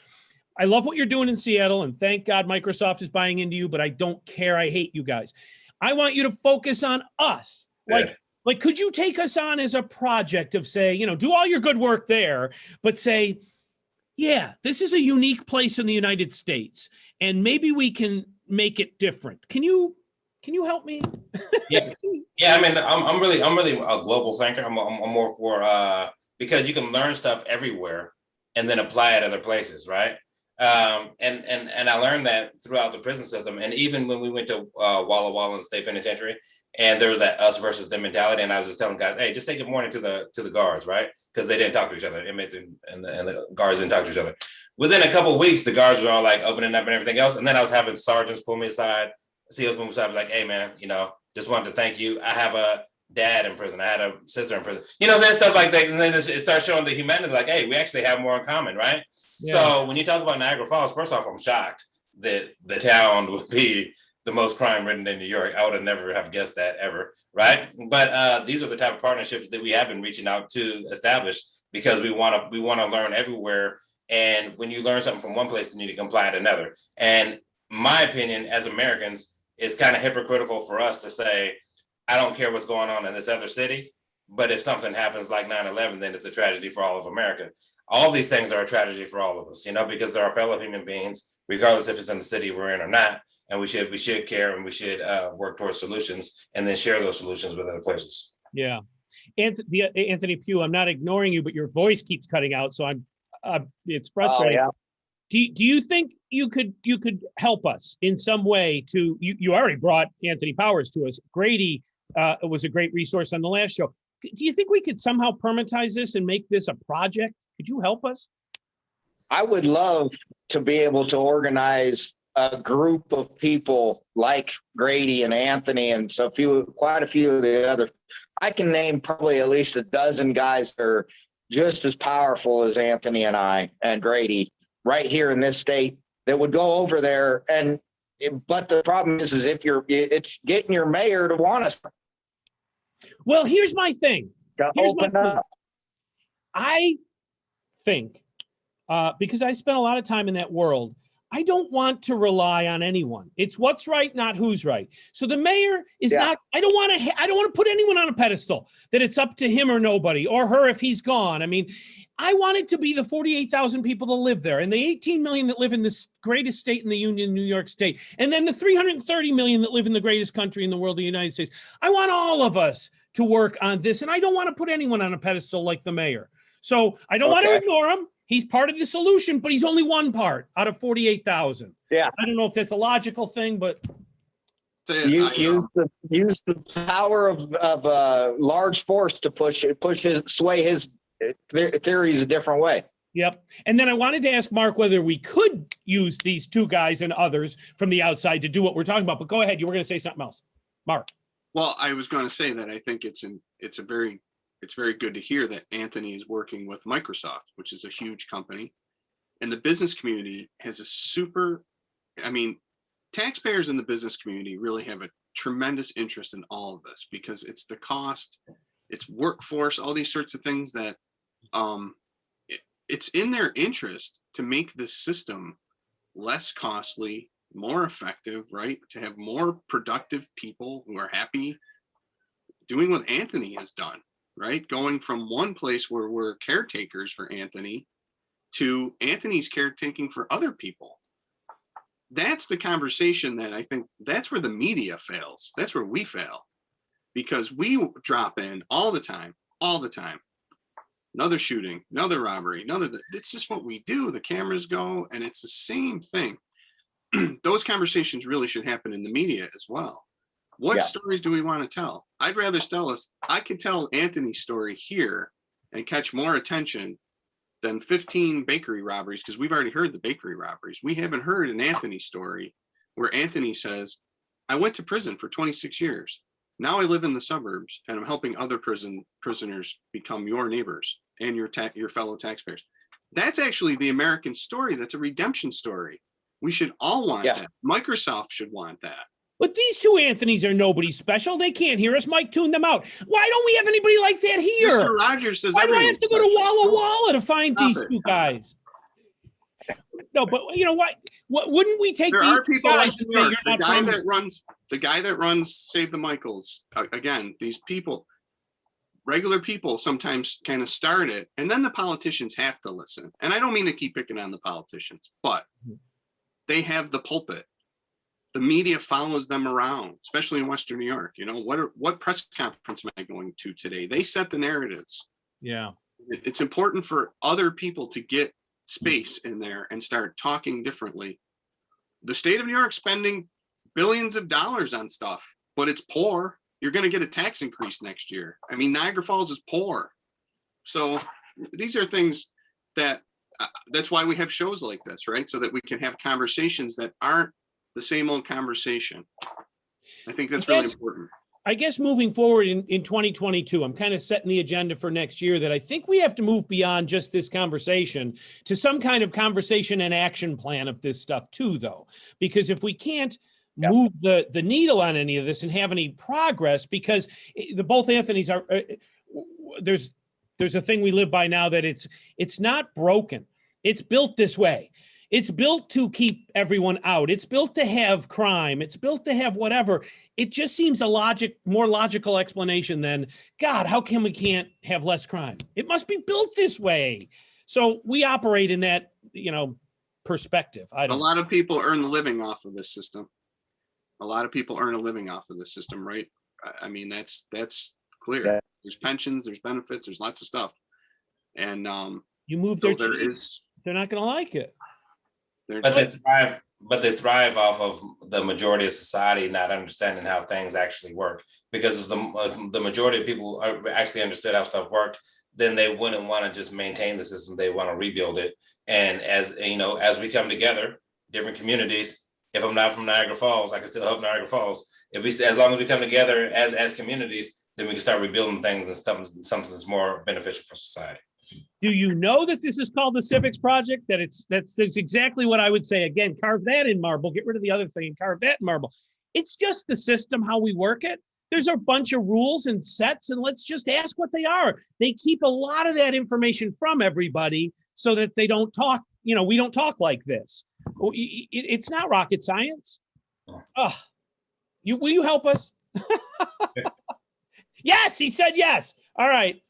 I love what you're doing in Seattle, and thank God Microsoft is buying into you, but I don't care. I hate you guys. I want you to focus on us. Like, could you take us on as a project of, say, do all your good work there, but say, yeah, this is a unique place in the United States, and maybe we can make it different. Can you help me? Yeah. I mean, I'm really a global thinker. I'm more for because you can learn stuff everywhere and then apply it other places, right? And I learned that throughout the prison system, and even when we went to Walla Walla and State Penitentiary, and there was that us versus them mentality, and I was just telling guys, hey, just say good morning to the guards, right? Because they didn't talk to each other, inmates and the guards didn't talk to each other. Within a couple of weeks, the guards were all like opening up and everything else, and then I was having sergeants pull me aside, SEALs pull me aside, like, hey man, just wanted to thank you. I have a dad in prison. I had a sister in prison. Saying stuff like that, and then it starts showing the humanity, like, hey, we actually have more in common, right? Yeah. So when you talk about Niagara Falls, first off, I'm shocked that the town would be the most crime ridden in New York. I would have never have guessed that ever, right? But these are the type of partnerships that we have been reaching out to establish, because we want to learn everywhere. And when you learn something from one place, you need to apply it to another. And my opinion, as Americans, it's kind of hypocritical for us to say, I don't care what's going on in this other city, but if something happens like 9/11, then it's a tragedy for all of America. All these things are a tragedy for all of us, because they're our fellow human beings, regardless if it's in the city we're in or not. And we should care, and we should work towards solutions, and then share those solutions with other places. Yeah. Anthony Pugh, I'm not ignoring you, but your voice keeps cutting out. So it's frustrating. Oh, yeah. Do you think you could help us in some way to, you already brought Anthony Powers to us. Grady was a great resource on the last show. Do you think we could somehow permatize this and make this a project? Could you help us? I would love to be able to organize a group of people like Grady and Anthony and quite a few of the others. I can name probably at least a dozen guys that are just as powerful as Anthony and I and Grady right here in this state that would go over there. But the problem is it's getting your mayor to want us Well, here's my thing. to open up. I think, because I spent a lot of time in that world, I don't want to rely on anyone. It's what's right, not who's right. So the mayor is not, I don't want to put anyone on a pedestal that it's up to him or nobody, or her if he's gone. I mean, I want it to be the 48,000 people that live there, and the 18 million that live in this greatest state in the union, New York State, and then the 330 million that live in the greatest country in the world, the United States. I want all of us to work on this, and I don't want to put anyone on a pedestal like the mayor. So I don't want to ignore him. He's part of the solution, but he's only one part out of 48,000. Yeah. I don't know if that's a logical thing, but Use the power of a large force to sway his theories a different way. Yep. And then I wanted to ask Mark whether we could use these two guys and others from the outside to do what we're talking about. But go ahead. You were going to say something else, Mark. Well, I was going to say that I think it's very good to hear that Anthony is working with Microsoft, which is a huge company, and the business community has taxpayers in the business community really have a tremendous interest in all of this, because it's the cost, it's workforce, all these sorts of things that it's in their interest to make this system less costly, more effective, right? To have more productive people who are happy doing what Anthony has done, right? Going from one place where we're caretakers for Anthony to Anthony's caretaking for other people. That's the conversation that I think that's where the media fails. That's where we fail, because we drop in all the time. Another shooting, another robbery, it's just what we do. The cameras go, and it's the same thing. Those conversations really should happen in the media as well. What stories do we want to tell? I'd rather I could tell Anthony's story here and catch more attention than 15 bakery robberies, because we've already heard the bakery robberies. We haven't heard an Anthony story where Anthony says, I went to prison for 26 years. Now I live in the suburbs and I'm helping other prisoners become your neighbors and your fellow taxpayers. That's actually the American story. That's a redemption story. We should all want that. Microsoft should want that. But these two Anthonys are nobody special. They can't hear us. Mike tuned them out. Why don't we have anybody like that here? Mr. Rogers says, why do I have to go to Walla Walla to find these two guys? No, but you know what? Wouldn't we take these guys? The guy that runs Save the Michaels. Again, these people, regular people, sometimes kind of start it, and then the politicians have to listen. And I don't mean to keep picking on the politicians, but they have the pulpit. The media follows them around, especially in Western New York. What press conference am I going to today? They set the narratives. Yeah. It's important for other people to get space in there and start talking differently. The state of New York spending billions of dollars on stuff, but it's poor. You're going to get a tax increase next year. I mean, Niagara Falls is poor. So these are things that's why we have shows like this, right? So that we can have conversations that aren't the same old conversation. I think that's really important. I guess moving forward in 2022, I'm kind of setting the agenda for next year that I think we have to move beyond just this conversation to some kind of conversation and action plan of this stuff too, though. Because if we can't move the needle on any of this and have any progress, because the both Anthony's are there's a thing we live by now that it's not broken. It's built this way. It's built to keep everyone out. It's built to have crime. It's built to have whatever. It just seems more logical explanation than, God, how come we can't have less crime? It must be built this way. So we operate in that, perspective. A lot of people earn the living off of this system. A lot of people earn a living off of this system, right? I mean, that's clear. Yeah. There's pensions, there's benefits, there's lots of stuff. And you move so their there cheap, is, they're not going to like it. But they thrive off of the majority of society not understanding how things actually work. Because if the majority of people actually understood how stuff worked, then they wouldn't want to just maintain the system. They want to rebuild it. And as we come together, different communities, if I'm not from Niagara Falls, I can still help Niagara Falls. As long as we come together as communities, then we can start rebuilding things and something that's more beneficial for society. Do you know that this is called the Civics Project? That's exactly what I would say. Again, carve that in marble, get rid of the other thing and carve that in marble. It's just the system, how we work it. There's a bunch of rules and sets, and let's just ask what they are. They keep a lot of that information from everybody so that they don't talk, we don't talk like this. It's not rocket science. Will you help us? Yes, he said yes. All right.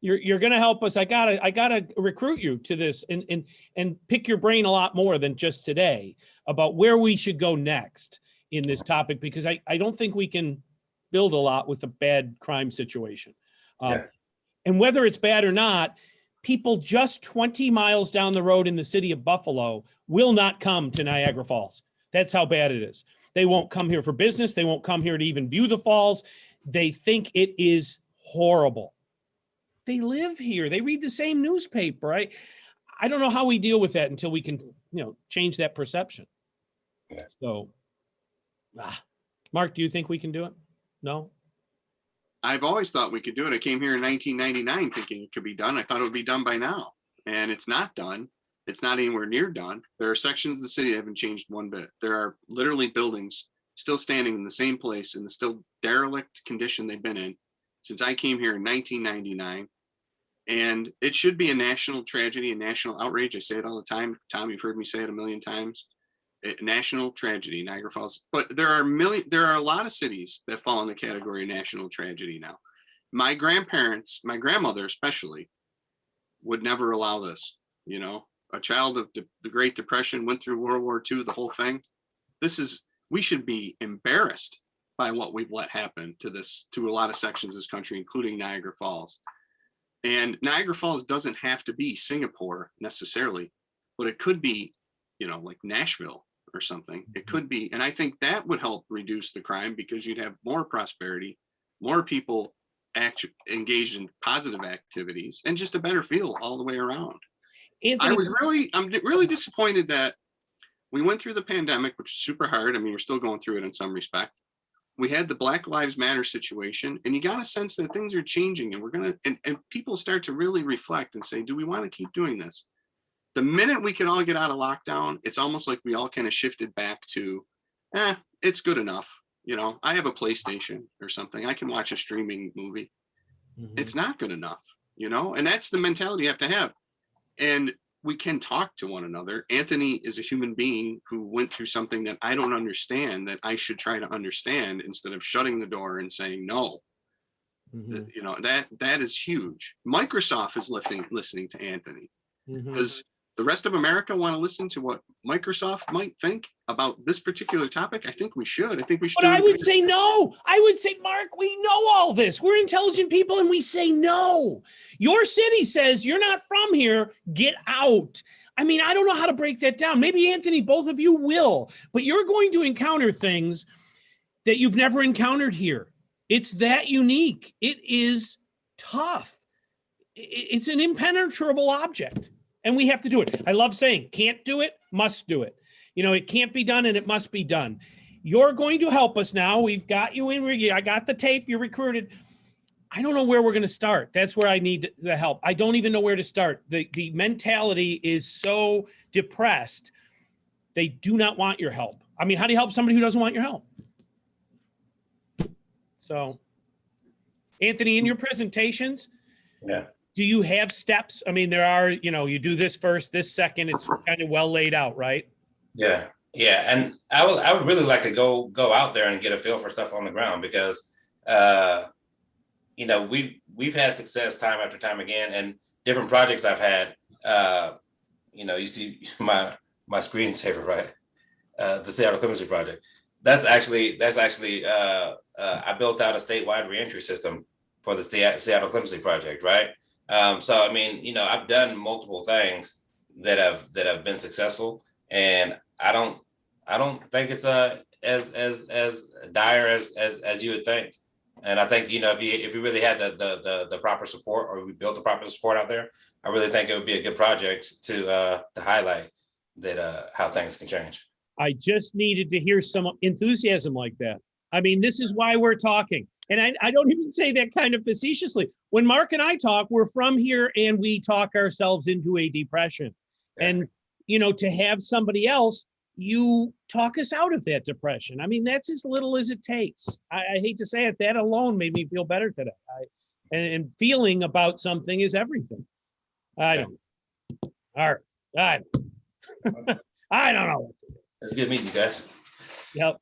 You're going to help us. I gotta recruit you to this and pick your brain a lot more than just today about where we should go next in this topic, because I don't think we can build a lot with a bad crime situation. And whether it's bad or not, people just 20 miles down the road in the city of Buffalo will not come to Niagara Falls. That's how bad it is. They won't come here for business. They won't come here to even view the falls. They think it is horrible. They live here. They read the same newspaper. I don't know how we deal with that until we can, change that perception. Yeah. So, Mark, do you think we can do it? No? I've always thought we could do it. I came here in 1999 thinking it could be done. I thought it would be done by now, and it's not done. It's not anywhere near done. There are sections of the city that haven't changed one bit. There are literally buildings still standing in the same place in the still derelict condition they've been in since I came here in 1999. And it should be a national tragedy, a national outrage. I say it all the time. Tom, you've heard me say it a million times. A national tragedy, Niagara Falls. But there are a lot of cities that fall in the category of national tragedy now. My grandparents, my grandmother especially, would never allow this. A child of the Great Depression, went through World War II, the whole thing. We should be embarrassed by what we've let happen to a lot of sections of this country, including Niagara Falls. And Niagara Falls doesn't have to be Singapore necessarily, but it could be, like Nashville or something. It could be. And I think that would help reduce the crime, because you'd have more prosperity, more people engaged in positive activities, and just a better feel all the way around. Anthony, I'm really disappointed that we went through the pandemic, which is super hard. I mean, we're still going through it in some respect. We had the Black Lives Matter situation, and you got a sense that things are changing, and and people start to really reflect and say, do we want to keep doing this? The minute we could all get out of lockdown, it's almost like we all kind of shifted back to, it's good enough. I have a PlayStation or something. I can watch a streaming movie. Mm-hmm. It's not good enough, and that's the mentality you have to have. And we can talk to one another. Anthony is a human being who went through something that I don't understand, that I should try to understand, instead of shutting the door and saying no. Mm-hmm. That is huge. Microsoft is listening to Anthony. Mm-hmm. Does the rest of America want to listen to what Microsoft might think about this particular topic? I think we should. But I would say no. I would say, Mark, we know all this. We're intelligent people, and we say no. Your city says you're not from here. Get out. I mean, I don't know how to break that down. Maybe, Anthony, both of you will, but you're going to encounter things that you've never encountered here. It's that unique. It is tough. It's an impenetrable object. And we have to do it. I love saying, can't do it, must do it. It can't be done, and it must be done. You're going to help us now. We've got you in. I got the tape. You're recruited. I don't know where we're going to start. That's where I need the help. I don't even know where to start. The mentality is so depressed They do not want your help. I mean, how do you help somebody who doesn't want your help? So, Anthony, in your presentations, Yeah. do you have steps? I mean, there are, you do this first, this second, it's kind of well laid out, right? Yeah. Yeah. And I would really like to go out there and get a feel for stuff on the ground because, we've had success time after time again, and different projects I've had, you see my screensaver, right? The Seattle Chemistry project. That's actually I built out a statewide reentry system for the Seattle Chemistry project, right? So I mean, I've done multiple things that have been successful, and I don't think it's as dire as you would think. And I think if you really had the proper support, or we built the proper support out there, I really think it would be a good project to highlight that how things can change. I just needed to hear some enthusiasm like that. I mean, this is why we're talking. And I don't even say that kind of facetiously. When Mark and I talk, we're from here and we talk ourselves into a depression. Yeah. And, to have somebody else, you talk us out of that depression. I mean, that's as little as it takes. I hate to say it, that alone made me feel better today. And feeling about something is everything. I don't know. All right. I don't know. It's good meeting you guys. Yep.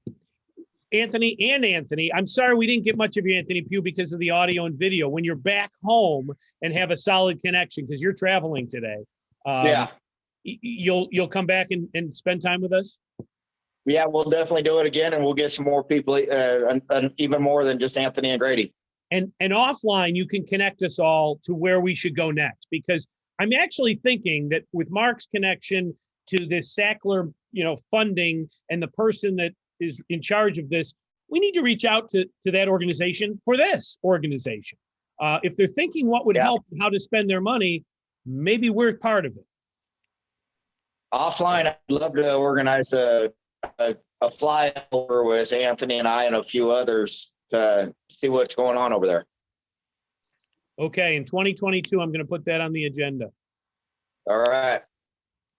Anthony, I'm sorry we didn't get much of you, Anthony Pugh, because of the audio and video. When you're back home and have a solid connection, because you're traveling today, you'll come back and spend time with us? Yeah, we'll definitely do it again, and we'll get some more people, and even more than just Anthony and Grady. And offline, you can connect us all to where we should go next, because I'm actually thinking that with Mark's connection to this Sackler, funding, and the person that is in charge of this, we need to reach out to that organization for this organization. If they're thinking what would help, how to spend their money, maybe we're part of it. Offline, I'd love to organize a flyover with Anthony and I and a few others to see what's going on over there. Okay, in 2022, I'm going to put that on the agenda. All right.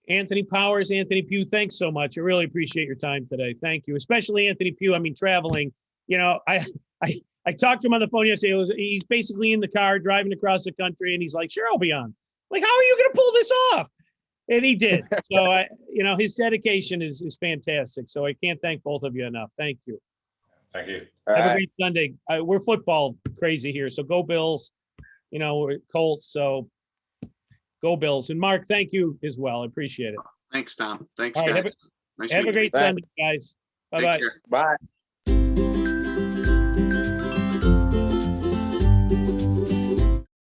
Anthony Powers, Anthony Pugh, thanks so much. I really appreciate your time today. Thank you, especially Anthony Pugh. I mean, traveling, I talked to him on the phone yesterday. He's basically in the car driving across the country, and he's like, sure, I'll be on. Like, how are you going to pull this off? And he did. So, his dedication is fantastic. So I can't thank both of you enough. Thank you. Thank you. Have a great Sunday. We're football crazy here. So go Bills, we're Colts. So go Bills. And Mark, thank you as well. I appreciate it. Thanks, Tom. Thanks, All right, guys. have a great Sunday, guys. Bye-bye. Bye.